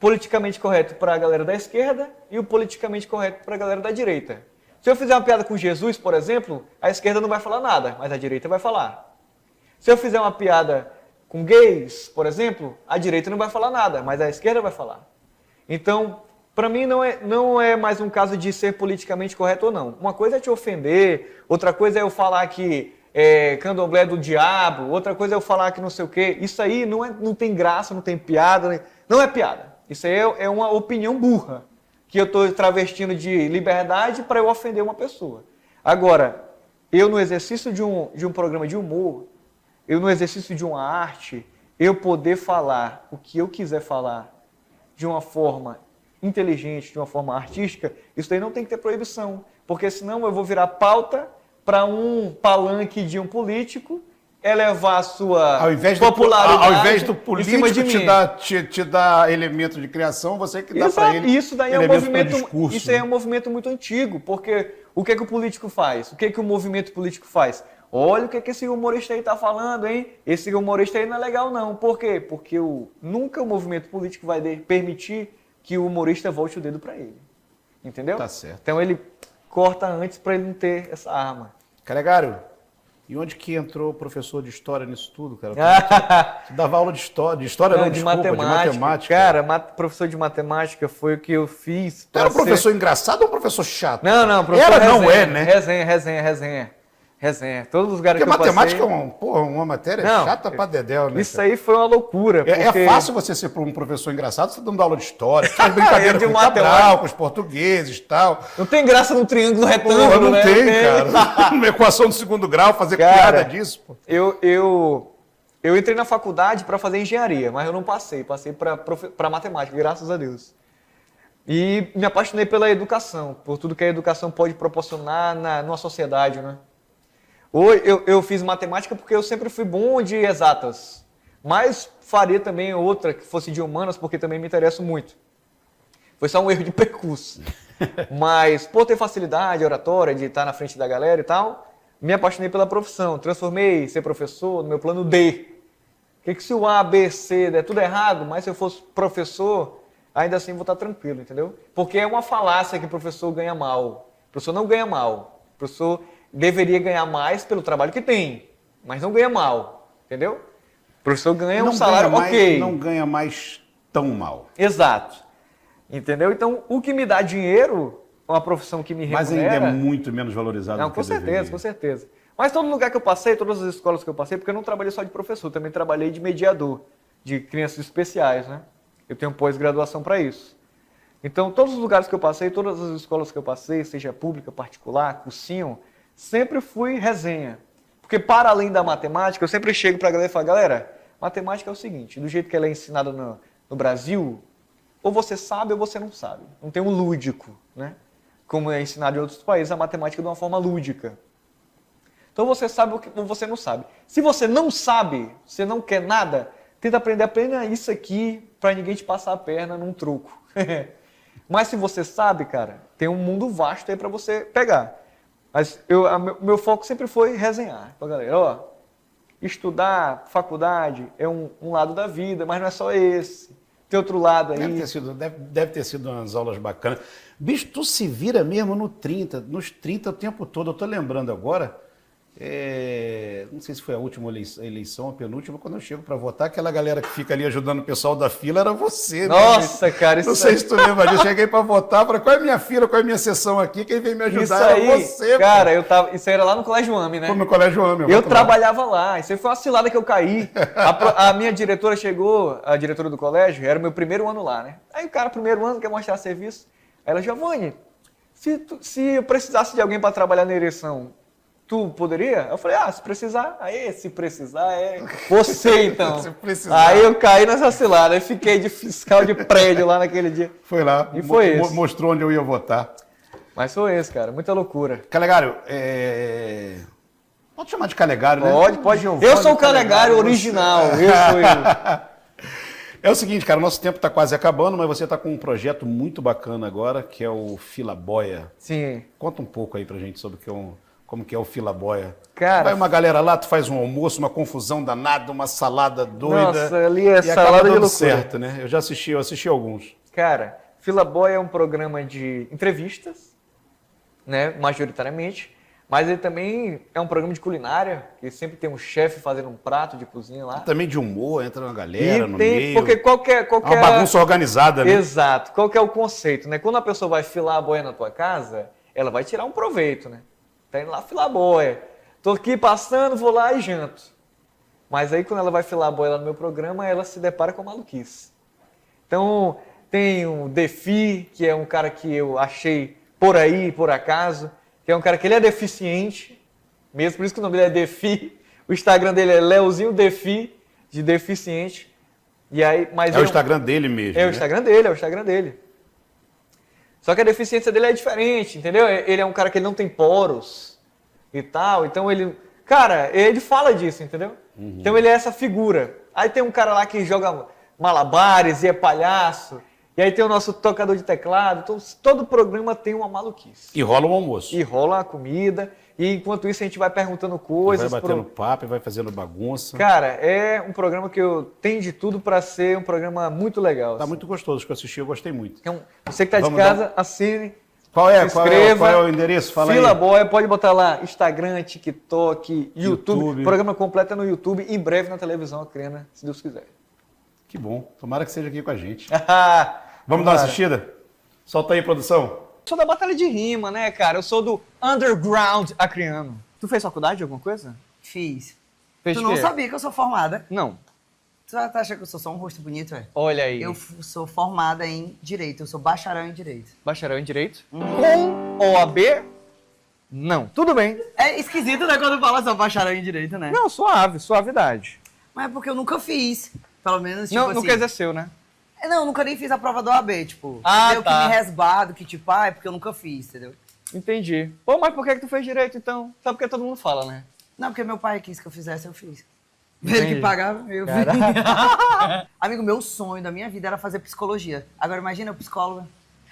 [SPEAKER 4] politicamente correto para a galera da esquerda e o politicamente correto para a galera da direita. Se eu fizer uma piada com Jesus, por exemplo, a esquerda não vai falar nada, mas a direita vai falar. Se eu fizer uma piada com gays, por exemplo, a direita não vai falar nada, mas a esquerda vai falar. Então, para mim, não é mais um caso de ser politicamente correto ou não. Uma coisa é te ofender, outra coisa é eu falar que candomblé é do diabo, outra coisa é eu falar que não sei o quê. Isso aí não tem graça, não tem piada, não é piada. Isso aí é uma opinião burra, que eu estou travestindo de liberdade para eu ofender uma pessoa. Agora, eu no exercício de um programa de humor, eu no exercício de uma arte, eu poder falar o que eu quiser falar de uma forma inteligente, de uma forma artística, isso daí não tem que ter proibição, porque senão eu vou virar pauta para um palanque de um político elevar a sua popularidade.
[SPEAKER 2] Ao invés do político te dar elemento de criação, você que dá para ele
[SPEAKER 4] isso daí discurso. Isso aí é um movimento muito antigo, porque o que o político faz? O que o movimento político faz? Olha o que esse humorista aí está falando, hein? Esse humorista aí não é legal, não. Por quê? Porque nunca o movimento político vai permitir que o humorista volte o dedo para ele. Entendeu?
[SPEAKER 2] Tá certo.
[SPEAKER 4] Então ele corta antes para ele não ter essa arma.
[SPEAKER 2] Calegaro, e onde que entrou o professor de história nisso tudo, cara? Tu dava aula de história, de matemática.
[SPEAKER 4] Cara, professor de matemática foi o que eu fiz.
[SPEAKER 2] Tu era um professor engraçado ou um professor chato?
[SPEAKER 4] Não, professor
[SPEAKER 2] resenha, não é, né?
[SPEAKER 4] Resenha. Todos os lugares
[SPEAKER 2] porque
[SPEAKER 4] que eu passei...
[SPEAKER 2] matemática é uma matéria chata pra dedéu, né?
[SPEAKER 4] Isso aí foi uma loucura.
[SPEAKER 2] É fácil você ser um professor engraçado, você dando aula de história, faz brincadeira com o Cabral, com os portugueses e tal.
[SPEAKER 4] Não tem graça num triângulo retângulo,
[SPEAKER 2] não tem, cara. Uma equação de segundo grau, fazer piada disso. Pô.
[SPEAKER 4] Eu entrei na faculdade para fazer engenharia, mas eu não passei. Passei para matemática, graças a Deus. E me apaixonei pela educação, por tudo que a educação pode proporcionar numa sociedade, né? Eu fiz matemática porque eu sempre fui bom de exatas, mas faria também outra que fosse de humanas, porque também me interesso muito. Foi só um erro de percurso. Mas por ter facilidade, oratória, de estar na frente da galera e tal, me apaixonei pela profissão. Transformei ser professor no meu plano D. Que se o A, B, C der tudo errado, mas se eu fosse professor, ainda assim vou estar tranquilo, entendeu? Porque é uma falácia que o professor ganha mal. O professor não ganha mal. O professor deveria ganhar mais pelo trabalho que tem, mas não ganha mal, entendeu? O professor ganha um salário ok.
[SPEAKER 2] Não ganha mais tão mal.
[SPEAKER 4] Exato. Entendeu? Então, o que me dá dinheiro, uma profissão que me remunera...
[SPEAKER 2] Mas ainda é muito menos valorizado
[SPEAKER 4] Não,
[SPEAKER 2] do que
[SPEAKER 4] com certeza,
[SPEAKER 2] deveria.
[SPEAKER 4] com certeza. Mas todo lugar que eu passei, todas as escolas que eu passei, porque eu não trabalhei só de professor, também trabalhei de mediador, de crianças especiais, né? Eu tenho pós-graduação para isso. Então, todos os lugares que eu passei, todas as escolas que eu passei, seja pública, particular, cursinho, sempre fui resenha. Porque para além da matemática, eu sempre chego para a galera e falo, galera, matemática é o seguinte, do jeito que ela é ensinada no Brasil, ou você sabe ou você não sabe. Não tem um lúdico, né? Como é ensinado em outros países, a matemática de uma forma lúdica. Então você sabe ou você não sabe. Se você não sabe, você não quer nada, tenta aprender isso aqui para ninguém te passar a perna num troco. Mas se você sabe, cara, tem um mundo vasto aí para você pegar. Mas meu foco sempre foi resenhar pra galera. Ó, estudar, faculdade é um lado da vida, mas não é só esse. Tem outro lado aí.
[SPEAKER 2] Deve ter sido umas aulas bacanas. Bicho, tu se vira mesmo nos 30 o tempo todo. Eu tô lembrando agora, não sei se foi a última eleição, a penúltima, quando eu chego para votar, aquela galera que fica ali ajudando o pessoal da fila era você.
[SPEAKER 4] Nossa,
[SPEAKER 2] né?
[SPEAKER 4] cara, isso
[SPEAKER 2] não sei se tu lembra disso. Cheguei para votar, falei, qual é a minha fila, qual é a minha sessão aqui, quem veio me ajudar
[SPEAKER 4] isso
[SPEAKER 2] era
[SPEAKER 4] aí,
[SPEAKER 2] você.
[SPEAKER 4] Cara, isso aí era lá no Colégio AME, né?
[SPEAKER 2] Foi no Colégio AME.
[SPEAKER 4] Eu trabalhava lá, isso aí foi uma cilada que eu caí. A minha diretora chegou, a diretora do colégio, era o meu primeiro ano lá, né? Aí o cara, primeiro ano, quer mostrar serviço. Aí ela, Giovanni, se eu precisasse de alguém para trabalhar na eleição, tu poderia? Eu falei, se precisar. Aí, se precisar, é você então.
[SPEAKER 2] Se precisar.
[SPEAKER 4] Aí eu caí nessa cilada, aí fiquei de fiscal de prédio lá naquele dia.
[SPEAKER 2] Foi lá,
[SPEAKER 4] E foi esse.
[SPEAKER 2] Mostrou onde eu ia votar.
[SPEAKER 4] Mas foi esse, cara, muita loucura.
[SPEAKER 2] Calegário, pode chamar de Calegário, né?
[SPEAKER 4] Pode. Eu sou o Calegário original, eu sou ele.
[SPEAKER 2] É o seguinte, cara, o nosso tempo está quase acabando, mas você está com um projeto muito bacana agora, que é o Filaboia.
[SPEAKER 4] Sim.
[SPEAKER 2] Conta um pouco aí pra gente sobre como que é o Filaboia.
[SPEAKER 4] Cara,
[SPEAKER 2] vai uma galera lá, tu faz um almoço, uma confusão danada, uma salada doida.
[SPEAKER 4] Nossa, ali é
[SPEAKER 2] e
[SPEAKER 4] salada
[SPEAKER 2] acaba
[SPEAKER 4] de
[SPEAKER 2] dando
[SPEAKER 4] loucura.
[SPEAKER 2] certo, né? Eu assisti alguns.
[SPEAKER 4] Cara, Filaboia é um programa de entrevistas, né, majoritariamente, mas ele também é um programa de culinária, que sempre tem um chefe fazendo um prato de cozinha lá.
[SPEAKER 2] Também de humor, entra uma galera no
[SPEAKER 4] tem,
[SPEAKER 2] meio.
[SPEAKER 4] porque qualquer...
[SPEAKER 2] É uma bagunça organizada, né?
[SPEAKER 4] Exato. Qual que é o conceito, né? Quando a pessoa vai filar a boia na tua casa, ela vai tirar um proveito, né? Tá indo lá filar a boia. Tô aqui passando, vou lá e janto. Mas aí quando ela vai filar a boia lá no meu programa, ela se depara com a maluquice. Então, tem o Defi, que é um cara que eu achei por aí, por acaso, que é um cara que ele é deficiente, mesmo por isso que o nome dele é Defi. O Instagram dele é Leozinho Defi, de deficiente. E aí, mas
[SPEAKER 2] o Instagram dele mesmo,
[SPEAKER 4] É
[SPEAKER 2] né?
[SPEAKER 4] o Instagram dele. Só que a deficiência dele é diferente, entendeu? Ele é um cara que ele não tem poros e tal, então ele... Cara, ele fala disso, entendeu? Então ele é essa figura. Aí tem um cara lá que joga malabares e é palhaço. E aí tem o nosso tocador de teclado. Então todo programa tem uma maluquice.
[SPEAKER 2] E rola um almoço.
[SPEAKER 4] E rola a comida. E enquanto isso a gente vai perguntando coisas.
[SPEAKER 2] Vai batendo papo e vai fazendo bagunça.
[SPEAKER 4] Cara, é um programa que eu tenho de tudo para ser um programa muito legal.
[SPEAKER 2] Tá muito gostoso, que eu assisti, eu gostei muito.
[SPEAKER 4] Então, você que tá de casa, assine.
[SPEAKER 2] Qual é o endereço? Fala aí.
[SPEAKER 4] Filaboia, pode botar lá Instagram, TikTok, YouTube. O programa completo é no YouTube, em breve na televisão, Acrena, se Deus quiser.
[SPEAKER 2] Que bom. Tomara que seja aqui com a gente. Vamos dar uma assistida? Solta aí, produção.
[SPEAKER 4] Eu sou da Batalha de Rima, né, cara? Eu sou do Underground Acreano. Tu fez faculdade de alguma coisa?
[SPEAKER 9] Fiz.
[SPEAKER 4] Fez
[SPEAKER 9] Tu
[SPEAKER 4] o quê?
[SPEAKER 9] não sabia que eu sou formada?
[SPEAKER 4] Não.
[SPEAKER 9] Tu acha que eu sou só um rosto bonito, é?
[SPEAKER 4] Olha aí.
[SPEAKER 9] Eu sou formada em Direito, eu sou bacharel em Direito.
[SPEAKER 4] Bacharel em Direito? Com OAB? Não. Tudo bem.
[SPEAKER 9] É esquisito, né, quando fala só bacharel em Direito, né?
[SPEAKER 4] Não, suavidade.
[SPEAKER 9] Mas é porque eu nunca fiz. Pelo menos, tipo
[SPEAKER 4] Não,
[SPEAKER 9] assim...
[SPEAKER 4] nunca exerceu, né?
[SPEAKER 9] Não, nunca nem fiz a prova do OAB, tipo...
[SPEAKER 4] tá.
[SPEAKER 9] Eu que me resbado, que tipo, é porque eu nunca fiz, entendeu?
[SPEAKER 4] Entendi. Pô, mas por que tu fez Direito, então? Só porque todo mundo fala, né?
[SPEAKER 9] Não, porque meu pai quis que eu fizesse, eu fiz.
[SPEAKER 4] Entendi.
[SPEAKER 9] Ele que pagava, eu fiz. Amigo, meu sonho da minha vida era fazer psicologia. Agora imagina eu psicóloga.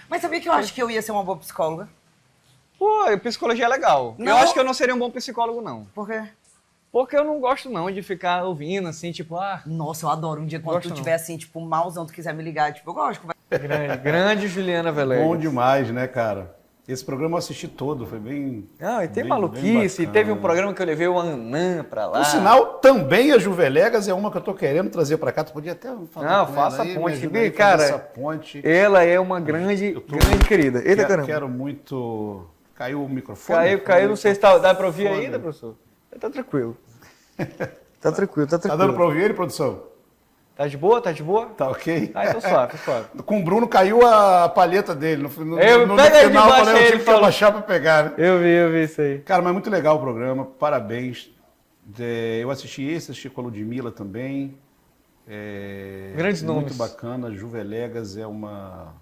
[SPEAKER 9] Mas sabia que eu acho que eu ia ser uma boa psicóloga?
[SPEAKER 4] Pô, psicologia é legal.
[SPEAKER 9] Não.
[SPEAKER 4] Eu acho que eu não seria um bom psicólogo, não.
[SPEAKER 9] Por quê?
[SPEAKER 4] Porque eu não gosto não de ficar ouvindo assim, tipo,
[SPEAKER 9] Nossa, eu adoro. Um dia quando
[SPEAKER 4] Gosto
[SPEAKER 9] tu
[SPEAKER 4] não.
[SPEAKER 9] tiver assim, tipo, malzão, tu quiser me ligar, tipo, eu gosto.
[SPEAKER 4] grande Juliana Veleg.
[SPEAKER 2] Bom demais, né, cara? Esse programa eu assisti todo, foi bem...
[SPEAKER 4] Não, e tem
[SPEAKER 2] bem
[SPEAKER 4] maluquice,
[SPEAKER 2] bacana.
[SPEAKER 4] teve um programa que eu levei o Anã pra lá.
[SPEAKER 2] Por sinal, também a Juvelegas é uma que eu tô querendo trazer pra cá. Tu podia até falar
[SPEAKER 4] Não,
[SPEAKER 2] com
[SPEAKER 4] faça
[SPEAKER 2] ela
[SPEAKER 4] a
[SPEAKER 2] aí,
[SPEAKER 4] ponte.
[SPEAKER 2] me ajuda aí a fazer
[SPEAKER 4] Cara,
[SPEAKER 2] essa ponte.
[SPEAKER 4] ela é uma grande querida. Eita, caramba.
[SPEAKER 2] Quero muito... Caiu o microfone?
[SPEAKER 4] Caiu, não sei se dá pra ouvir ainda, professor. Tá tranquilo. Tá tranquilo.
[SPEAKER 2] Tá dando pra ouvir ele, produção?
[SPEAKER 4] Tá de boa? Tá de boa?
[SPEAKER 2] Tá ok?
[SPEAKER 4] Ah, então suave.
[SPEAKER 2] Com o Bruno caiu a palheta dele. No
[SPEAKER 4] Pega
[SPEAKER 2] no
[SPEAKER 4] aí de
[SPEAKER 2] final,
[SPEAKER 4] baixo
[SPEAKER 2] eu
[SPEAKER 4] aí,
[SPEAKER 2] tive
[SPEAKER 4] ele
[SPEAKER 2] que
[SPEAKER 4] falou.
[SPEAKER 2] abaixar pra pegar, né?
[SPEAKER 4] Eu vi isso aí.
[SPEAKER 2] Cara, mas muito legal o programa. Parabéns. Eu assisti assisti com a Ludmilla também.
[SPEAKER 4] Grandes nomes.
[SPEAKER 2] Muito bacana. Juvelegas é uma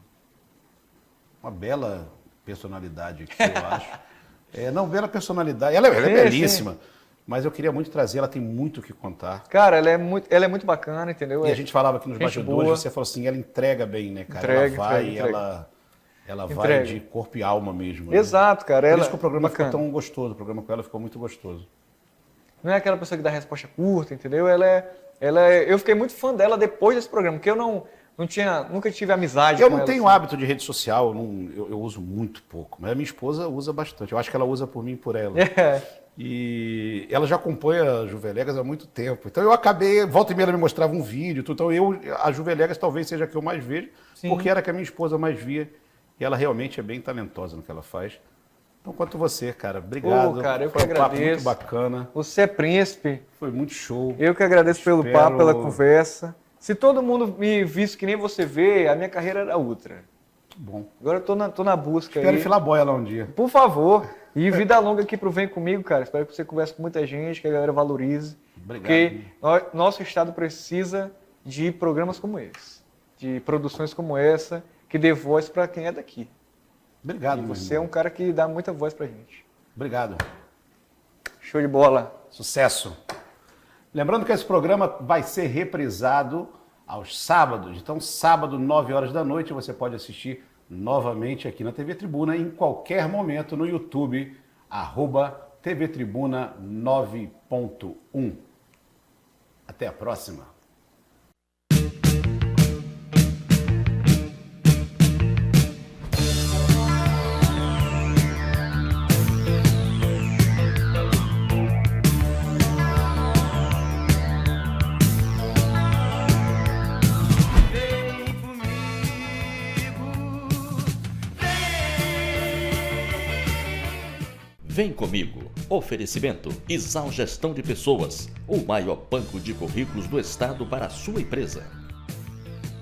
[SPEAKER 2] bela personalidade aqui, eu acho. Não, bela personalidade. Ela é belíssima.
[SPEAKER 4] Sim.
[SPEAKER 2] Mas eu queria muito trazer, ela tem muito o que contar.
[SPEAKER 4] Cara, ela é muito bacana, entendeu?
[SPEAKER 2] E a gente falava aqui nos
[SPEAKER 4] gente
[SPEAKER 2] bastidores,
[SPEAKER 4] boa.
[SPEAKER 2] você falou assim, ela entrega bem, né, cara?
[SPEAKER 4] Entrega.
[SPEAKER 2] Ela vai
[SPEAKER 4] Entrega.
[SPEAKER 2] de corpo e alma mesmo. Né?
[SPEAKER 4] Exato, cara.
[SPEAKER 2] Por
[SPEAKER 4] Ela
[SPEAKER 2] isso que o programa
[SPEAKER 4] bacana.
[SPEAKER 2] ficou tão gostoso, o programa com ela ficou muito gostoso.
[SPEAKER 4] Não é aquela pessoa que dá resposta curta, entendeu? Eu fiquei muito fã dela depois desse programa, porque eu nunca tive amizade
[SPEAKER 2] Eu
[SPEAKER 4] com
[SPEAKER 2] não
[SPEAKER 4] ela,
[SPEAKER 2] tenho
[SPEAKER 4] assim.
[SPEAKER 2] hábito de rede social, eu uso muito pouco, mas a minha esposa usa bastante. Eu acho que ela usa por mim e por ela. E ela já acompanha a Juvelegas há muito tempo. Então eu acabei, volta e meia ela me mostrava um vídeo, então a Juvelegas talvez seja a que eu mais vejo,
[SPEAKER 4] Sim.
[SPEAKER 2] porque era a que a minha esposa mais via, e ela realmente é bem talentosa no que ela faz. Então, quanto você, cara, obrigado.
[SPEAKER 4] Cara, eu
[SPEAKER 2] foi
[SPEAKER 4] que
[SPEAKER 2] um papo
[SPEAKER 4] agradeço.
[SPEAKER 2] muito bacana,
[SPEAKER 4] Você é príncipe.
[SPEAKER 2] foi muito show.
[SPEAKER 4] Eu que agradeço pelo
[SPEAKER 2] Espero-
[SPEAKER 4] papo, pela conversa. Se todo mundo me visse que nem você vê, a minha carreira era outra.
[SPEAKER 2] Bom.
[SPEAKER 4] Agora eu tô na busca
[SPEAKER 2] Espero
[SPEAKER 4] aí.
[SPEAKER 2] enfilar a boia lá um dia.
[SPEAKER 4] Por favor. E vida longa aqui pro Vem Comigo, cara. Espero que você converse com muita gente, que a galera valorize.
[SPEAKER 2] Obrigado.
[SPEAKER 4] Porque nosso estado precisa de programas como esse. De produções como essa, que dê voz pra quem é daqui.
[SPEAKER 2] Obrigado,
[SPEAKER 4] E
[SPEAKER 2] meu
[SPEAKER 4] você é
[SPEAKER 2] irmão.
[SPEAKER 4] um cara que dá muita voz pra gente.
[SPEAKER 2] Obrigado.
[SPEAKER 4] Show de bola.
[SPEAKER 2] Sucesso. Lembrando que esse programa vai ser reprisado aos sábados. Então, sábado, 9 horas da noite, você pode assistir novamente aqui na TV Tribuna, em qualquer momento no YouTube, @TV Tribuna 9.1. Até a próxima.
[SPEAKER 6] Vem comigo,
[SPEAKER 1] Vem comigo. Oferecimento Isal Gestão de Pessoas, o maior banco de currículos do estado para a sua empresa.